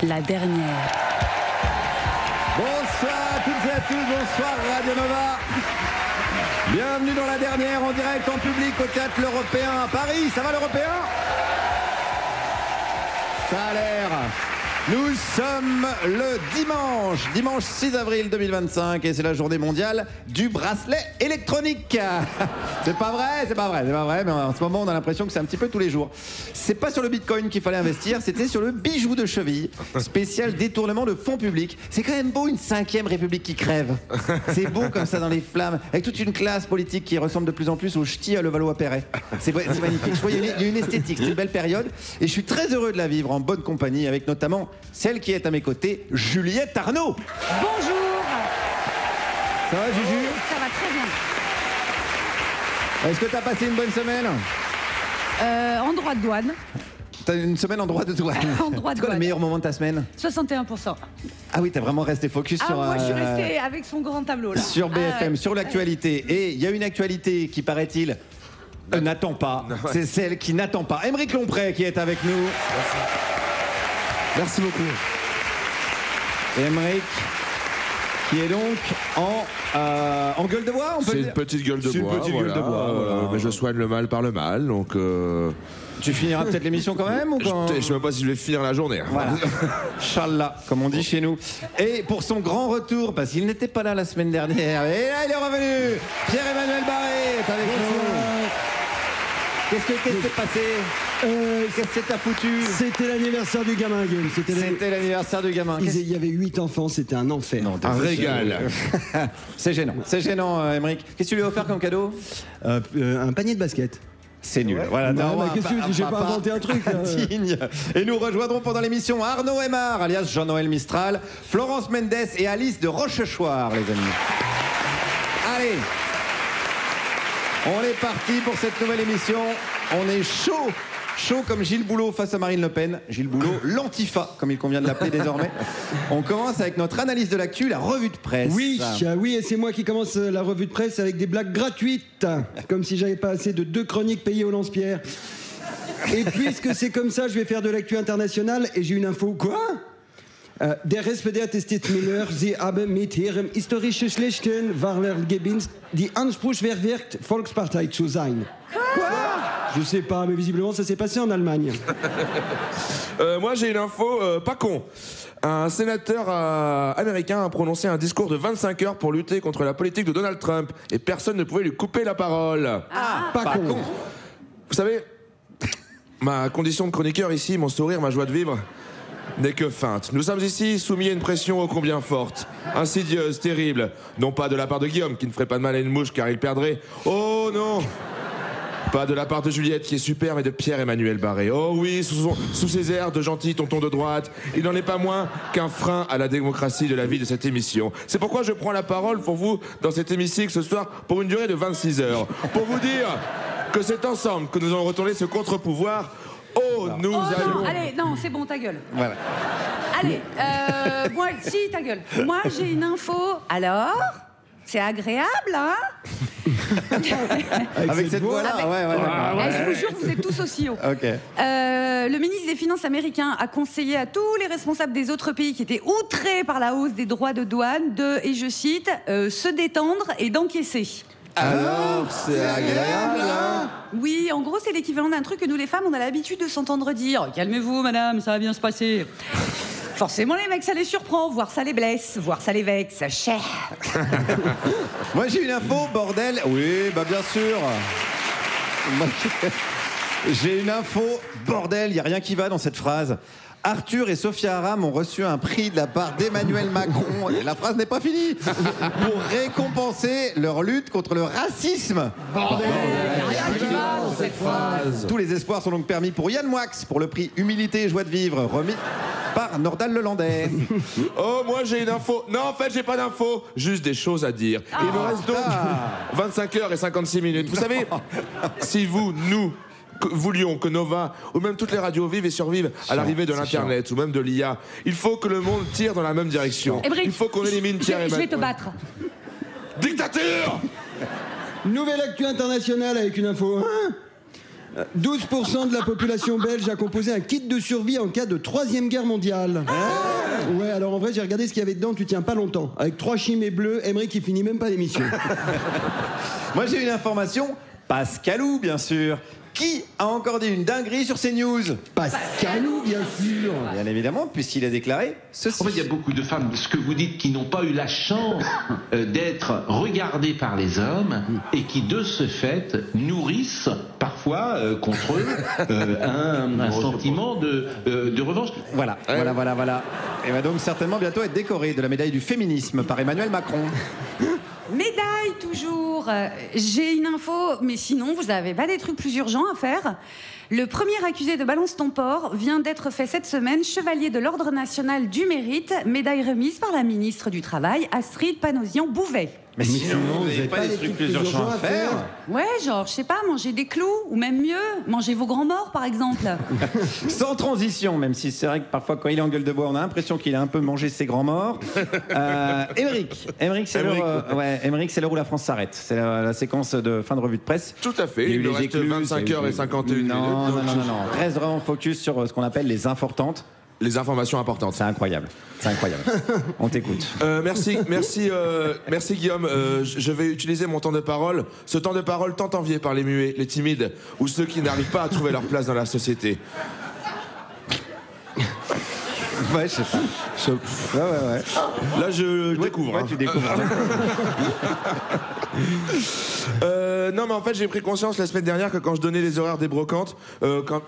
La dernière. Bonsoir à toutes et à tous, bonsoir Radio Nova. Bienvenue dans La Dernière, en direct en public au Théâtre L'Européen à Paris. Ça va l'Européen? Ça a l'air. Nous sommes le dimanche 6 avril 2025 et c'est la journée mondiale du bracelet électronique. C'est pas vrai, mais en ce moment on a l'impression que c'est un petit peu tous les jours. C'est pas sur le bitcoin qu'il fallait investir, c'était sur le bijou de cheville, spécial détournement de fonds publics. C'est quand même beau une 5e République qui crève. C'est beau comme ça dans les flammes, avec toute une classe politique qui ressemble de plus en plus au ch'ti à Levallois-Perret. C'est magnifique, il y a une esthétique, c'est une belle période et je suis très heureux de la vivre en bonne compagnie avec notamment celle qui est à mes côtés, Juliette Arnaud. Bonjour. Ça va, Juju? Ça va très bien. Est-ce que t'as passé une bonne semaine? En droit de douane. T'as une semaine en droit de douane. En droit de C'est quoi douane. le meilleur moment de ta semaine? 61%. Ah oui, t'as vraiment resté focus sur... Moi, je suis restée avec son grand tableau, là. Sur BFM, sur l'actualité. Et il y a une actualité qui, paraît-il, n'attend pas. C'est celle qui n'attend pas. Aymeric Lompré qui est avec nous. Merci beaucoup. Aymeric, qui est donc en gueule de bois, on peut C'est dire. une petite gueule de C'est une bois. petite gueule de bois, voilà. Mais je soigne le mal par le mal, donc. Tu finiras peut-être l'émission quand même ou quand... Je sais même pas si je vais finir la journée. Voilà. Inch'Allah, comme on dit chez nous. Et pour son grand retour, parce qu'il n'était pas là la semaine dernière, et là il est revenu, Pierre-Emmanuel Barré est avec nous. Qu'est-ce qui s'est passé? Qu'est-ce que t'as foutu? C'était l'anniversaire du gamin, Guillaume. C'était l'anniversaire du gamin. Il y avait 8 enfants, c'était un enfer. Non, Un régal. C'est gênant, Aymeric. Qu'est-ce que tu lui as offert comme cadeau? Un panier de basket. C'est nul. Voilà, Qu'est-ce que tu veux, j'ai pas inventé un truc. Digne. Et nous rejoindrons pendant l'émission Arnaud Aymar, alias Jean-Noël Mistral, Florence Mendes et Alice de Rochechouart, les amis. Allez, on est parti pour cette nouvelle émission. On est chaud comme Gilles Boulot face à Marine Le Pen. Gilles Boulot, l'antifa, comme il convient de l'appeler désormais. On commence avec notre analyse de l'actu, la revue de presse. Oui, et c'est moi qui commence la revue de presse avec des blagues gratuites. Comme si j'avais pas assez de 2 chroniques payées au lance-pierre. Et puisque c'est comme ça, je vais faire de l'actu internationale et j'ai une info. Quoi? Der SPD attestiert Müller, sie haben mit ihrem historischen schlechten Wahlergebnis die Anspruch verwirkt, Volkspartei zu sein. Quoi? Je sais pas, mais visiblement ça s'est passé en Allemagne. Moi j'ai une info pas con. Un sénateur américain a prononcé un discours de 25 heures pour lutter contre la politique de Donald Trump et personne ne pouvait lui couper la parole. Pas con. Vous savez, ma condition de chroniqueur ici, mon sourire, ma joie de vivre n'est que feinte. Nous sommes ici soumis à une pression ô combien forte, insidieuse, terrible, non pas de la part de Guillaume qui ne ferait pas de mal à une mouche car il perdrait. Oh non! Pas de la part de Juliette qui est super, mais de Pierre-Emmanuel Barré. Oh oui, sous ses airs de gentil tonton de droite, il n'en est pas moins qu'un frein à la démocratie de la vie de cette émission. C'est pourquoi je prends la parole pour vous dans cet hémicycle ce soir pour une durée de 26 heures. Pour vous dire que c'est ensemble que nous allons retourner ce contre-pouvoir. Nous allons... Non, allez, non, c'est bon, ta gueule. Voilà. Allez, moi, si, ta gueule. Moi, j'ai une info. Alors, c'est agréable, hein? Avec cette voix-là, Je vous jure, vous êtes tous aussi hauts. Ok. Le ministre des Finances américain a conseillé à tous les responsables des autres pays qui étaient outrés par la hausse des droits de douane de, et je cite, se détendre et d'encaisser. Alors, c'est agréable, hein? Oui, en gros, c'est l'équivalent d'un truc que nous, les femmes, on a l'habitude de s'entendre dire. Calmez-vous, madame, ça va bien se passer. Forcément, les mecs, ça les surprend, voire ça les blesse, voire ça les vexe. Cher. Moi, j'ai une info, bordel. Oui, bah bien sûr. Moi, j'ai une info, bordel, il n'y a rien qui va dans cette phrase. Arthur et Sophia Aram ont reçu un prix de la part d'Emmanuel Macron, et la phrase n'est pas finie, pour récompenser leur lutte contre le racisme. Bordel, il n'y a rien qui va dans cette phrase. Tous les espoirs sont donc permis pour Yann Moix, pour le prix Humilité et Joie de Vivre, remis par Nordal Lelandais. Oh, moi j'ai une info. Non, en fait, j'ai pas d'info. Juste des choses à dire. Il me reste donc 25 heures et 56 minutes. Vous savez, si nous voulions que Nova, ou même toutes les radios vivent et survivent à l'arrivée de l'Internet, ou même de l'IA, il faut que le monde tire dans la même direction. Aymeric, il faut qu'on élimine Pierre et je vais te battre. Dictature! Nouvelle actu internationale avec une info. 12% de la population belge a composé un kit de survie en cas de 3e guerre mondiale. Ouais, alors en vrai, j'ai regardé ce qu'il y avait dedans, tu tiens pas longtemps. Avec 3 chimées bleues, Emery qui finit même pas l'émission. Moi, j'ai une information. Pascalou, bien sûr. Qui a encore dit une dinguerie sur CNews? Pascalou, bien sûr. Bien évidemment, puisqu'il a déclaré ceci. En fait, il y a beaucoup de femmes, ce que vous dites, qui n'ont pas eu la chance d'être regardées par les hommes et qui, de ce fait, nourrissent parfois contre eux un sentiment de revanche. Voilà. Et va donc certainement bientôt être décoré de la médaille du féminisme par Emmanuel Macron. Médaille, toujours. J'ai une info, mais sinon, vous n'avez pas des trucs plus urgents à faire? Le premier accusé de Balance ton porc vient d'être fait cette semaine chevalier de l'Ordre national du mérite, médaille remise par la ministre du Travail, Astrid Panosyan-Bouvet. Mais sinon, vous n'avez pas des trucs plus urgents à faire? Ouais, genre, je sais pas, manger des clous, ou même mieux, manger vos grands morts, par exemple. Sans transition, même si c'est vrai que parfois, quand il est en gueule de bois, on a l'impression qu'il a un peu mangé ses grands morts. Émeric, c'est l'heure où la France s'arrête. C'est la séquence de fin de revue de presse. Tout à fait, il nous reste 25h51 minutes. Non. Reste vraiment focus sur ce qu'on appelle les importantes. Les informations importantes. C'est incroyable. On t'écoute. Merci Guillaume. Je vais utiliser mon temps de parole. Ce temps de parole tant envié par les muets, les timides ou ceux qui n'arrivent pas à trouver leur place dans la société. Ouais, je sais pas. Ouais. Là, je découvre. Ouais, tu découvres. Non, mais en fait, j'ai pris conscience la semaine dernière que quand je donnais les horaires des brocantes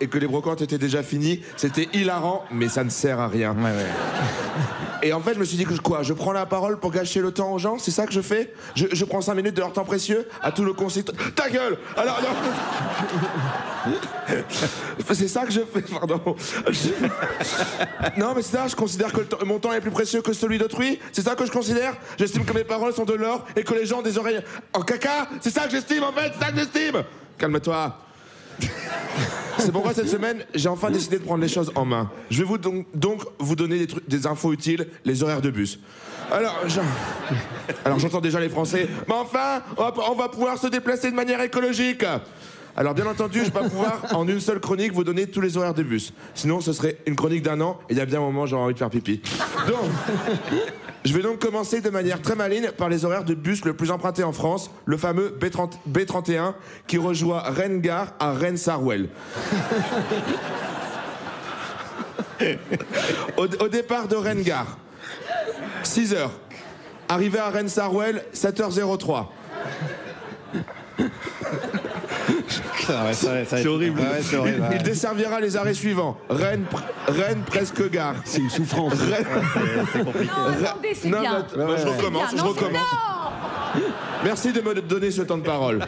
et que les brocantes étaient déjà finies, c'était hilarant, mais ça ne sert à rien. Ouais. Et en fait, je me suis dit que je prends la parole pour gâcher le temps aux gens, c'est ça que je fais? Je prends 5 minutes de leur temps précieux à tout le concitoyen. Ta gueule! Alors, non. C'est ça que je fais, pardon. Non, mais c'est ça, je considère que mon temps est plus précieux que celui d'autrui. C'est ça que je considère. J'estime que mes paroles sont de l'or et que les gens ont des oreilles en caca. C'est ça que j'estime, en fait, c'est ça que j'estime. Calme-toi. C'est pourquoi cette semaine, j'ai enfin décidé de prendre les choses en main. Je vais donc vous donner des infos utiles, les horaires de bus. Alors j'entends déjà les Français. Mais enfin, on va pouvoir se déplacer de manière écologique. Alors bien entendu, je ne vais pas pouvoir en une seule chronique vous donner tous les horaires de bus. Sinon, ce serait une chronique d'1 an et il y a bien un moment où j'aurais envie de faire pipi. Donc, je vais donc commencer de manière très maligne par les horaires de bus le plus emprunté en France, le fameux B31 qui rejoint Rennes-Gare à Rennes-Sarwell. Au départ de Rennes-Gare, 6h. Arrivé à Rennes-Sarwell, 7h03. C'est horrible. Ouais, c'est horrible. Il desservira les arrêts suivants. Rennes presque gare. C'est une souffrance. C'est compliqué. Non, attendez, c'est bien. Je recommence. Merci de me donner ce temps de parole.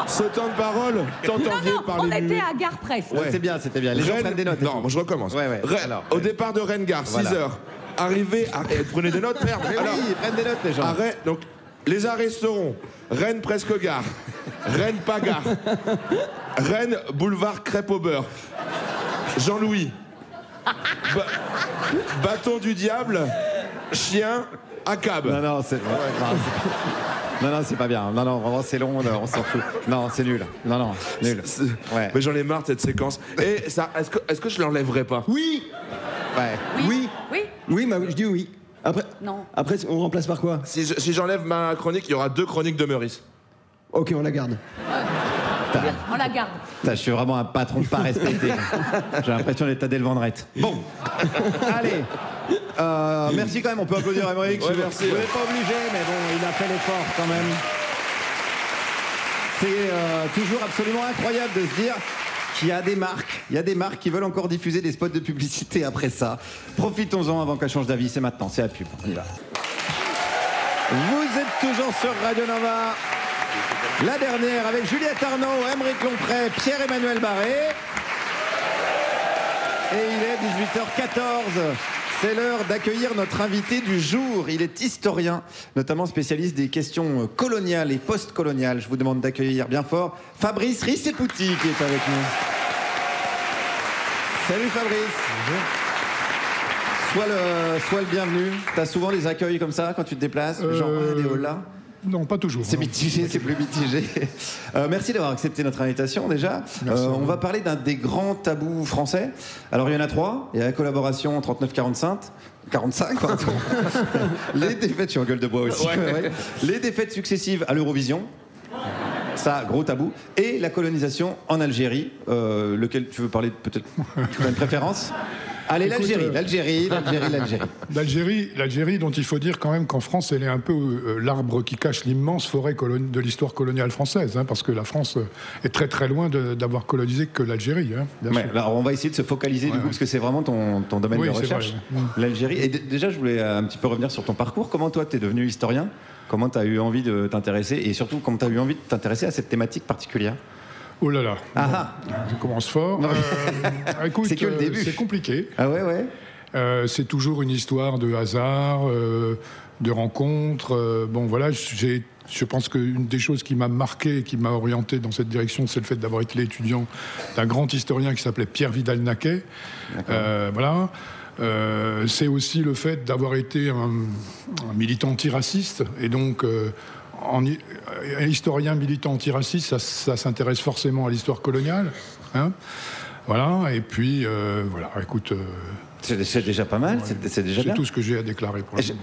Ce temps de parole, tant envié par on les était muets. à Gare Presse. Ouais, c'était bien. Les gens prennent des notes. Non, je recommence. Ouais. Alors, au départ de Rennes-Gare, 6h. Arrivé à... prenez des notes, merde. Alors, oui, ils prennent des notes, les gens. Donc, les arrêts seront Rennes presque gare, Rennes pas gare, Rennes boulevard crêpe au beurre, Jean-Louis, bâton du diable, chien, ACAB. Non, c'est pas bien. Non, vraiment, c'est long, on s'en fout. Non, c'est nul. Non, nul. Ouais. Mais j'en ai marre de cette séquence. Et ça, est-ce que je l'enlèverai pas? Oui. Oui. Oui, je dis oui. Après, on remplace par quoi? Si j'enlève ma chronique, il y aura 2 chroniques de Meurice. Ok, on la garde. On la garde. Je suis vraiment un patron pas respecté. J'ai l'impression d'être Tadej Vendrette. Bon, allez. Merci quand même, on peut applaudir Émeric. Ouais, merci. Vous n'êtes pas obligé, mais bon, il a fait l'effort quand même. C'est toujours absolument incroyable de se dire qu'il y a des marques qui veulent encore diffuser des spots de publicité après ça. Profitons-en avant qu'elle change d'avis, c'est maintenant, c'est la pub, on y va. Vous êtes toujours sur Radio Nova. La dernière avec Juliette Arnaud, Aymeric Lomprey, Pierre-Emmanuel Barré. Et il est 18h14. C'est l'heure d'accueillir notre invité du jour. Il est historien, notamment spécialiste des questions coloniales et post-coloniales. Je vous demande d'accueillir bien fort Fabrice Rissepouty qui est avec nous. Salut Fabrice. Bonjour. Sois le bienvenu. T'as souvent des accueils comme ça quand tu te déplaces, genre des halls là. Non, pas toujours. C'est non. mitigé, c'est plus mitigé. Merci d'avoir accepté notre invitation déjà. On va parler d'un des grands tabous français. Alors il y en a 3. Il y a la collaboration 39-45. 45, pardon. Les défaites, je suis en gueule de bois aussi. Ouais. Les défaites successives à l'Eurovision. Ça, gros tabou. Et la colonisation en Algérie. Lequel tu veux parler peut-être? Tu as une préférence? Allez, l'Algérie. L'Algérie, dont il faut dire quand même qu'en France, elle est un peu l'arbre qui cache l'immense forêt de l'histoire coloniale française, hein, parce que la France est très très loin d'avoir colonisé que l'Algérie. Hein, alors on va essayer de se focaliser du coup, parce que c'est vraiment ton domaine de recherche, vrai, l'Algérie. Et déjà, je voulais un petit peu revenir sur ton parcours. Comment toi, tu es devenu historien? Comment tu as eu envie de t'intéresser? Et surtout, comment tu as eu envie de t'intéresser à cette thématique particulière? Oh là là, je commence fort. Écoute, c'est que le début. C'est compliqué. Ah ouais. C'est toujours une histoire de hasard, de rencontres. Bon voilà, je pense qu'une des choses qui m'a marqué et qui m'a orienté dans cette direction, c'est le fait d'avoir été l'étudiant d'un grand historien qui s'appelait Pierre Vidal-Naquet. Voilà. C'est aussi le fait d'avoir été un militant antiraciste et donc un historien militant antiraciste, ça s'intéresse forcément à l'histoire coloniale, hein, voilà. Et puis voilà, écoute, c'est déjà pas mal, c'est déjà bien. C'est tout ce que j'ai à déclarer pour l'instant.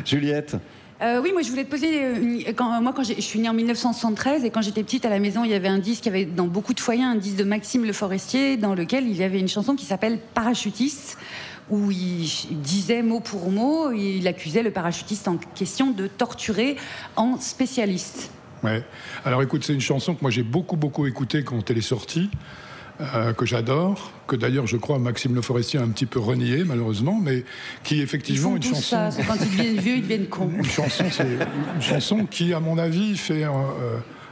Juliette. Oui, moi je voulais te poser. Quand je suis née en 1973 et quand j'étais petite à la maison, il y avait un disque, il y avait dans beaucoup de foyers un disque de Maxime Le Forestier dans lequel il y avait une chanson qui s'appelle Parachutiste, où il disait mot pour mot, il accusait le parachutiste en question de torturer en spécialiste. Ouais. Alors écoute, c'est une chanson que moi j'ai beaucoup écoutée quand elle est sortie. Que j'adore, que d'ailleurs je crois Maxime Le Forestier a un petit peu renié malheureusement, mais qui effectivement une chanson. C'est quand ils deviennent vieux, ils deviennent cons. C'est une chanson qui, à mon avis, fait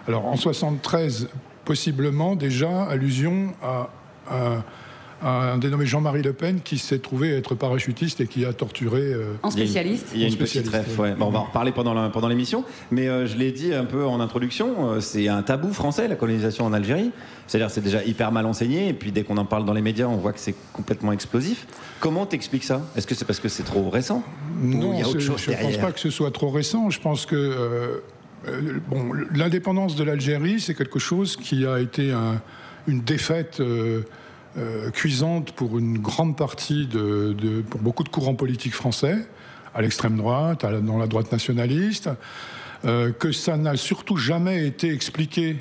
alors en 73 possiblement déjà allusion à un dénommé Jean-Marie Le Pen qui s'est trouvé être parachutiste et qui a torturé en spécialiste. Il y a une petite ref, ouais. Bon, on va en reparler pendant l'émission, mais je l'ai dit un peu en introduction, c'est un tabou français, la colonisation en Algérie. C'est-à-dire c'est déjà hyper mal enseigné, et puis dès qu'on en parle dans les médias, on voit que c'est complètement explosif. Comment t'expliques ça? Est-ce que c'est parce que c'est trop récent? Non, il y a autre chose je ne pense pas que ce soit trop récent. Je pense que l'indépendance de l'Algérie, c'est quelque chose qui a été une défaite cuisante pour une grande partie pour beaucoup de courants politiques français, à l'extrême droite, dans la droite nationaliste, que ça n'a surtout jamais été expliqué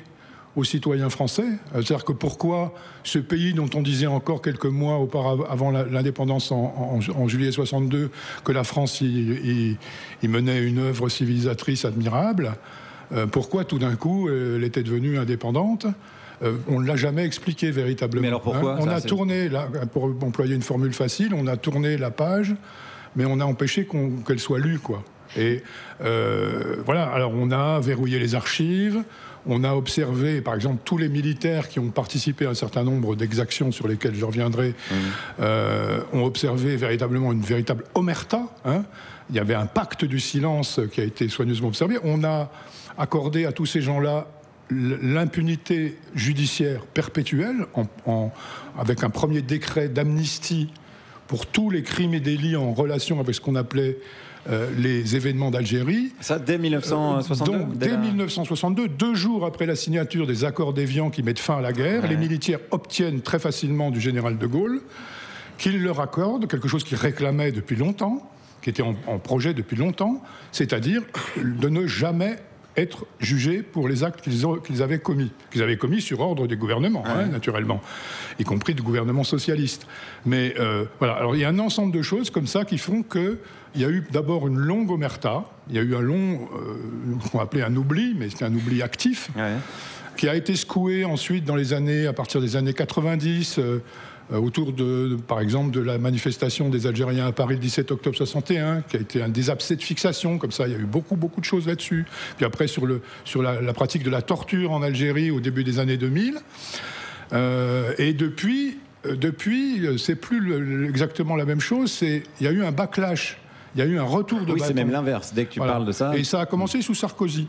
aux citoyens français. C'est-à-dire que pourquoi ce pays dont on disait encore quelques mois avant l'indépendance en juillet 62 que la France y menait une œuvre civilisatrice admirable, pourquoi tout d'un coup elle était devenue indépendante? On ne l'a jamais expliqué véritablement. Mais alors pourquoi on a tourné, pour employer une formule facile, on a tourné la page, mais on a empêché qu'elle soit lue, quoi. Et voilà, alors on a verrouillé les archives, on a observé, par exemple, tous les militaires qui ont participé à un certain nombre d'exactions sur lesquelles je reviendrai, ont observé véritablement une véritable omerta, hein. Il y avait un pacte du silence qui a été soigneusement observé. On a accordé à tous ces gens-là l'impunité judiciaire perpétuelle avec un premier décret d'amnistie pour tous les crimes et délits en relation avec ce qu'on appelait les événements d'Algérie. Ça, dès 1962 donc, dès 1962, 2 jours après la signature des accords d'Évian qui mettent fin à la guerre, les militaires obtiennent très facilement du général de Gaulle qu'il leur accorde quelque chose qu'ils réclamaient depuis longtemps, qui était en projet depuis longtemps, c'est-à-dire de ne jamais être jugés pour les actes qu'ils avaient commis sur ordre des gouvernements, hein, naturellement, y compris du gouvernement socialiste. Mais voilà, alors il y a un ensemble de choses comme ça qui font qu'il y a eu d'abord une longue omerta, il y a eu un long, qu'on appelait un oubli, mais c'était un oubli actif, qui a été secoué ensuite à partir des années 90, autour par exemple, de la manifestation des Algériens à Paris le 17 octobre 61, qui a été des abcès de fixation, comme ça, il y a eu beaucoup de choses là-dessus. Puis après, sur la pratique de la torture en Algérie au début des années 2000. Et depuis, c'est plus exactement la même chose, il y a eu un backlash, il y a eu un retour de bâton. Oui, c'est même l'inverse, dès que tu parles de ça. Et ça a commencé sous Sarkozy.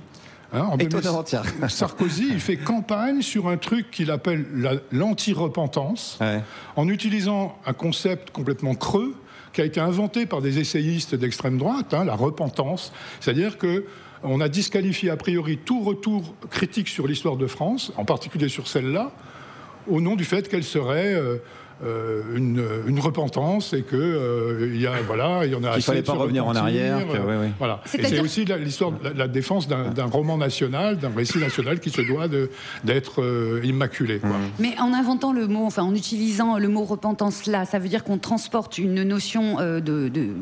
Hein, Étonnant, tiens. Sarkozy, il fait campagne sur un truc qu'il appelle l'anti-repentance, en utilisant un concept complètement creux qui a été inventé par des essayistes d'extrême droite, la repentance. C'est-à-dire qu'on a disqualifié a priori tout retour critique sur l'histoire de France, en particulier sur celle-là, au nom du fait qu'elle serait une repentance et que il y en a assez. Il fallait pas revenir en arrière. Voilà. Et c'est aussi l'histoire, la défense d'un roman national, d'un récit national qui se doit d'être immaculé. Quoi. Mais en inventant le mot, en utilisant le mot repentance là, ça veut dire qu'on transporte une notion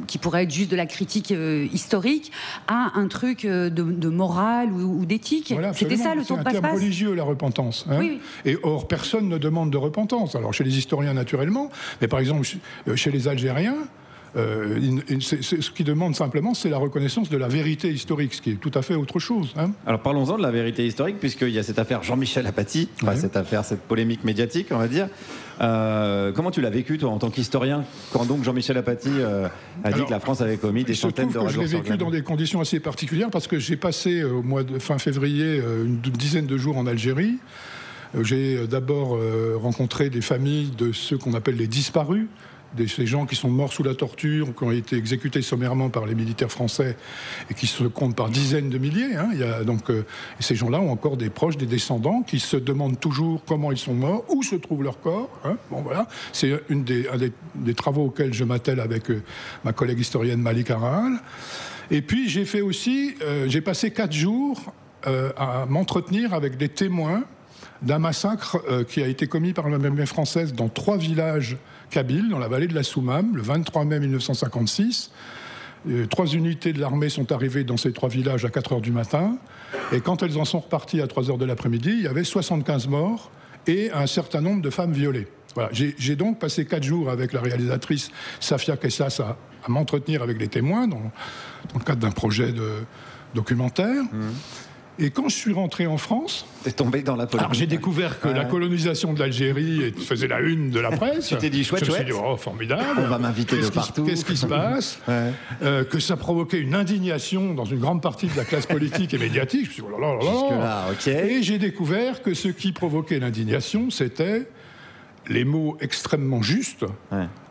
qui pourrait être juste de la critique historique à un truc de morale ou d'éthique. Voilà, c'était ça le tour de passe-passe. C'est un terme religieux, la repentance. Hein. Oui. Et or, personne ne demande de repentance. Alors chez les historiens naturellement, mais par exemple chez les Algériens, ce qu'ils demandent simplement, c'est la reconnaissance de la vérité historique, ce qui est tout à fait autre chose. Hein. Alors parlons-en de la vérité historique, puisqu'il y a cette affaire Jean-Michel Apathy, cette polémique médiatique, on va dire. Comment tu l'as vécu, toi, en tant qu'historien, quand donc Jean-Michel Apathy a dit que la France avait commis des centaines de ragots? Je l'ai vécu dans des conditions assez particulières, parce que j'ai passé au mois de fin février une dizaine de jours en Algérie. J'ai d'abord rencontré des familles de ceux qu'on appelle les disparus, ces gens qui sont morts sous la torture, qui ont été exécutés sommairement par les militaires français et qui se comptent par dizaines de milliers. Hein. Il y a donc, ces gens-là ont encore des proches, des descendants qui se demandent toujours comment ils sont morts, où se trouve leur corps. Hein. Bon, voilà. C'est un des travaux auxquels je m'attelle avec ma collègue historienne Malik Arahal. Et puis j'ai fait aussi, j'ai passé 4 jours à m'entretenir avec des témoins d'un massacre qui a été commis par l'armée française dans 3 villages kabyles, dans la vallée de la Soumam, le 23 mai 1956. 3 unités de l'armée sont arrivées dans ces 3 villages à 4 heures du matin. Et quand elles en sont reparties à 3 heures de l'après-midi, il y avait 75 morts et un certain nombre de femmes violées. Voilà. J'ai donc passé 4 jours avec la réalisatrice Safia Kessas à m'entretenir avec les témoins dans le cadre d'un projet de documentaire. Et quand je suis rentré en France, t'es tombé dans la polémique. Alors j'ai découvert que la colonisation de l'Algérie faisait la une de la presse. Tu t'es dit chouette, je me suis dit, oh, formidable. On va m'inviter de partout. Qu'est-ce qui se passe? Que ça provoquait une indignation dans une grande partie de la classe politique et médiatique. Je me suis dit, oh là là là là. Okay. Et j'ai découvert que ce qui provoquait l'indignation, c'était les mots extrêmement justes.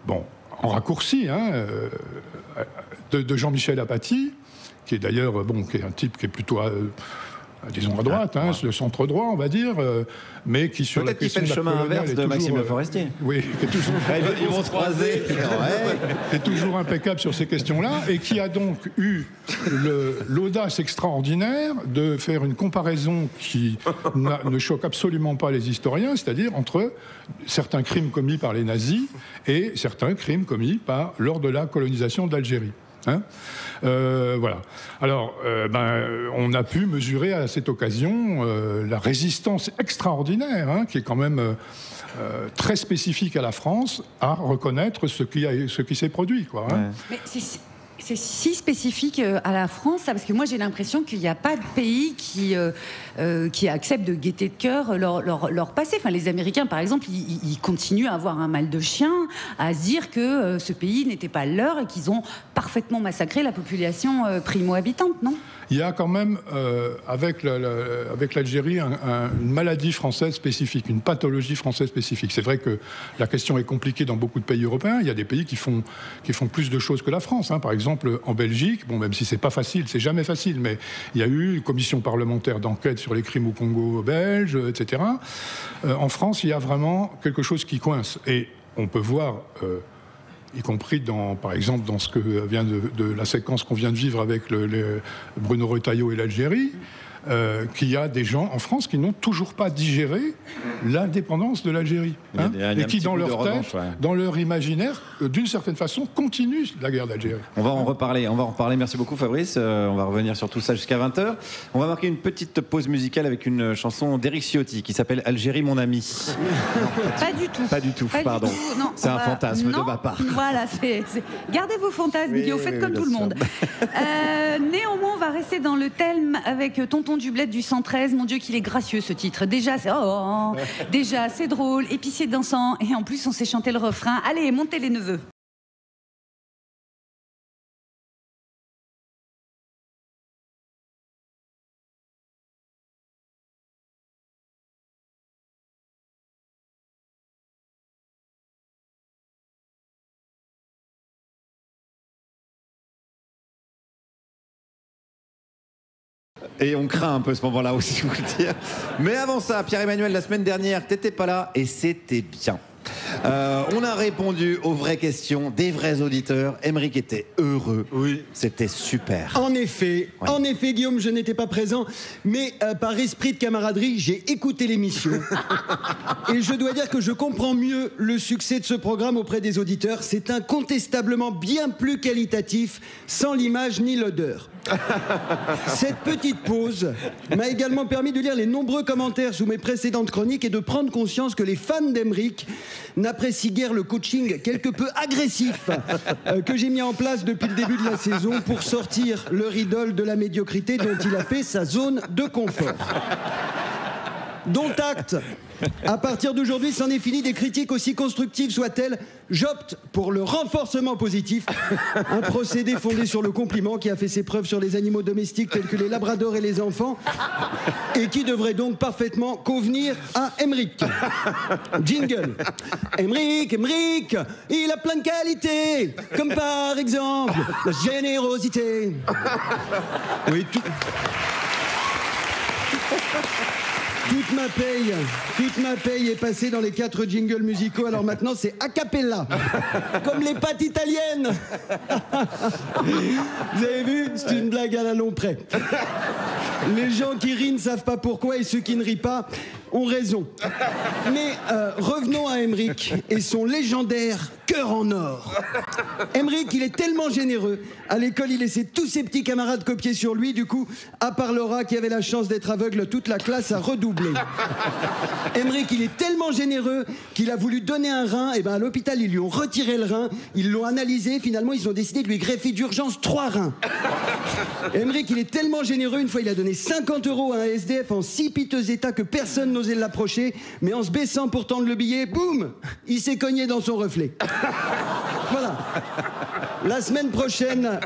Bon, en raccourci, de Jean-Michel Apathy, qui est d'ailleurs qui est un type qui est plutôt disons à droite, le centre droit, on va dire, mais qui sur la question de la chemin inverse de Maxime Le Forestier. Oui, qui est toujours, ils vont se croiser. Qui est toujours impeccable sur ces questions-là, et qui a donc eu l'audace extraordinaire de faire une comparaison qui ne choque absolument pas les historiens, c'est-à-dire entre certains crimes commis par les nazis et certains crimes commis lors de la colonisation d'Algérie. Voilà. Alors, on a pu mesurer à cette occasion la résistance extraordinaire, qui est quand même très spécifique à la France, à reconnaître ce qui s'est produit, quoi. Mais c'est si spécifique à la France, ça, parce que moi j'ai l'impression qu'il n'y a pas de pays qui accepte de gaieté de cœur leur passé. Enfin, les Américains, par exemple, ils continuent à avoir un mal de chien, à se dire que ce pays n'était pas leur et qu'ils ont parfaitement massacré la population primo-habitante, non ? Il y a quand même, avec l'Algérie, une maladie française spécifique, une pathologie française spécifique. C'est vrai que la question est compliquée dans beaucoup de pays européens. Il y a des pays qui font plus de choses que la France. Par exemple, en Belgique, même si c'est pas facile, c'est jamais facile, mais il y a eu une commission parlementaire d'enquête sur les crimes au Congo belge, etc. En France, il y a vraiment quelque chose qui coince. Et on peut voir... y compris par exemple dans ce que vient de la séquence qu'on vient de vivre avec Bruno Retailleau et l'Algérie, qu'il y a des gens en France qui n'ont toujours pas digéré l'indépendance de l'Algérie, et qui dans leur tête, dans leur imaginaire, d'une certaine façon, continuent la guerre d'Algérie. On va en reparler. Merci beaucoup, Fabrice. On va revenir sur tout ça jusqu'à 20h. On va marquer une petite pause musicale avec une chanson d'Éric Ciotti qui s'appelle Algérie, mon ami. Pas du tout. Pas du tout, pardon. C'est un fantasme de ma part. Voilà, gardez vos fantasmes, Guillaume, faites comme tout le monde. Néanmoins, on va rester dans le thème avec Tonton Dublette du 113. Mon Dieu, qu'il est gracieux, ce titre. Déjà, c'est drôle, épicier dansant, et en plus, on sait chanter le refrain. Allez, montez les neveux. Et on craint un peu ce moment-là aussi, je vous le dire. Mais avant ça, Pierre-Emmanuel, la semaine dernière, t'étais pas là et c'était bien. On a répondu aux vraies questions des vrais auditeurs. Aymeric était heureux. Oui. C'était super. En effet, Guillaume, je n'étais pas présent, mais par esprit de camaraderie, j'ai écouté l'émission. Et je dois dire que je comprends mieux le succès de ce programme auprès des auditeurs. C'est incontestablement bien plus qualitatif, sans l'image ni l'odeur. Cette petite pause m'a également permis de lire les nombreux commentaires sous mes précédentes chroniques et de prendre conscience que les fans d'Aymeric n'apprécient guère le coaching quelque peu agressif que j'ai mis en place depuis le début de la saison pour sortir leur idole de la médiocrité dont il a fait sa zone de confort. Dont acte. À partir d'aujourd'hui, c'en est fini des critiques aussi constructives soient-elles. J'opte pour le renforcement positif, un procédé fondé sur le compliment qui a fait ses preuves sur les animaux domestiques tels que les labradors et les enfants et qui devrait donc parfaitement convenir à Aymeric. Jingle. Aymeric, il a plein de qualités, comme par exemple la générosité. Oui, Toute ma paye est passée dans les 4 jingles musicaux, alors maintenant c'est a cappella, comme les pâtes italiennes. Vous avez vu? C'est une blague à la long près. Les gens qui rient ne savent pas pourquoi et ceux qui ne rient pas ont raison. Mais revenons à Aymeric et son légendaire cœur en or. Aymeric, il est tellement généreux. À l'école, il laissait tous ses petits camarades copier sur lui. Du coup, à part Laura, qui avait la chance d'être aveugle, toute la classe a redoublé. Aymeric, il est tellement généreux qu'il a voulu donner un rein. Et ben à l'hôpital, ils lui ont retiré le rein. Ils l'ont analysé. Finalement, ils ont décidé de lui greffer d'urgence 3 reins. Aymeric, il est tellement généreux. Une fois, il a donné 50 € à un SDF en si piteux état que personne n'osait l'approcher. Mais en se baissant pour tendre le billet, boum, il s'est cogné dans son reflet. Voilà. La semaine prochaine,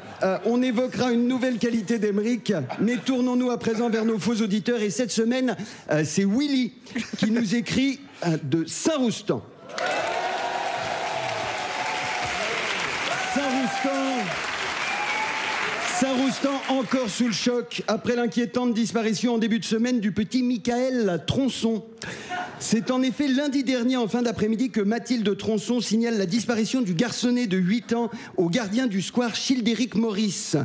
on évoquera une nouvelle qualité d'Aymeric. Mais tournons-nous à présent vers nos faux auditeurs. Et cette semaine, c'est Willy qui nous écrit de Saint-Roustan. Saint-Roustan, encore sous le choc, après l'inquiétante disparition en début de semaine du petit Michael Tronçon. C'est en effet lundi dernier, en fin d'après-midi, que Mathilde Tronçon signale la disparition du garçonnet de 8 ans au gardien du square Childéric Maurice.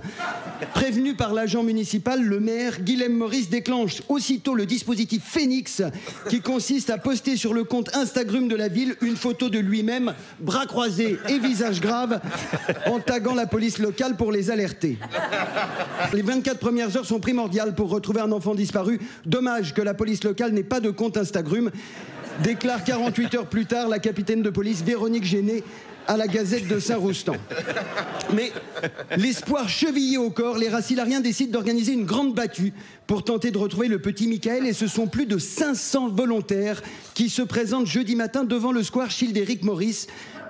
Prévenu par l'agent municipal, le maire Guilhem Maurice déclenche aussitôt le dispositif Phoenix, qui consiste à poster sur le compte Instagram de la ville une photo de lui-même, bras croisés et visage grave, en taguant la police locale pour les alerter. Les 24 premières heures sont primordiales pour retrouver un enfant disparu. Dommage que la police locale n'ait pas de compte Instagram, déclare 48 heures plus tard la capitaine de police Véronique Géné à la Gazette de Saint-Roustan. Mais l'espoir chevillé au corps, les racilariens décident d'organiser une grande battue pour tenter de retrouver le petit Michael, et ce sont plus de 500 volontaires qui se présentent jeudi matin devant le square Childéric Maurice.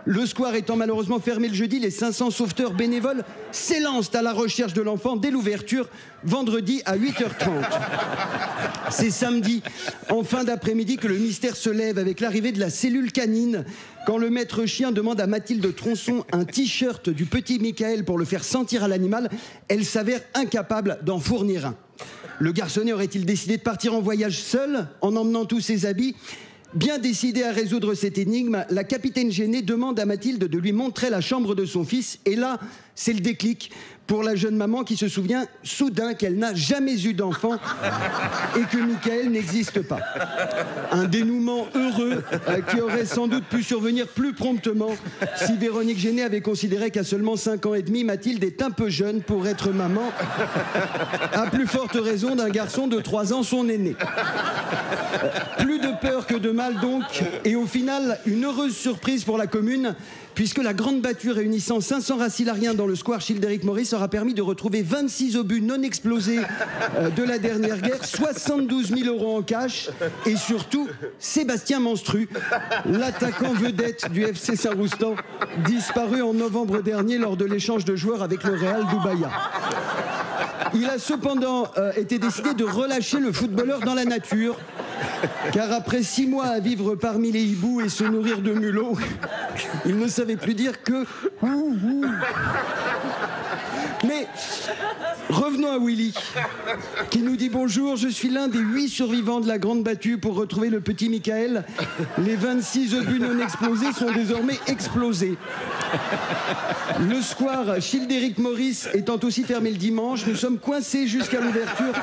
Le square étant malheureusement fermé le jeudi, les 500 sauveteurs bénévoles s'élancent à la recherche de l'enfant dès l'ouverture, vendredi à 8h30. C'est samedi, en fin d'après-midi, que le mystère se lève avec l'arrivée de la cellule canine. Quand le maître chien demande à Mathilde Tronçon un t-shirt du petit Michael pour le faire sentir à l'animal, elle s'avère incapable d'en fournir un. Le garçonnet aurait-il décidé de partir en voyage seul, en emmenant tous ses habits ? Bien décidée à résoudre cette énigme, la capitaine Géné demande à Mathilde de lui montrer la chambre de son fils. Et là, c'est le déclic pour la jeune maman qui se souvient soudain qu'elle n'a jamais eu d'enfant et que Michael n'existe pas. Un dénouement heureux qui aurait sans doute pu survenir plus promptement si Véronique Géné avait considéré qu'à seulement 5 ans et demi, Mathilde est un peu jeune pour être maman. À plus forte raison d'un garçon de 3 ans, son aîné. Plus de peur que de mal donc, et au final, une heureuse surprise pour la commune, puisque la grande battue réunissant 500 racilariens dans le square Childéric Maurice aura permis de retrouver 26 obus non explosés de la dernière guerre, 72 000 € en cash, et surtout Sébastien Menstru, l'attaquant vedette du FC Saint-Roustan, disparu en novembre dernier lors de l'échange de joueurs avec le Real d'Ubaya. Il a cependant été décidé de relâcher le footballeur dans la nature, car après 6 mois à vivre parmi les hiboux et se nourrir de mulots, il ne savait plus dire que ouh. Mais revenons à à Willy, qui nous dit bonjour, je suis l'un des 8 survivants de la grande battue pour retrouver le petit Michael. Les 26 obus non explosés sont désormais explosés. Le square Childéric Maurice étant aussi fermé le dimanche, nous sommes coincés jusqu'à l'ouverture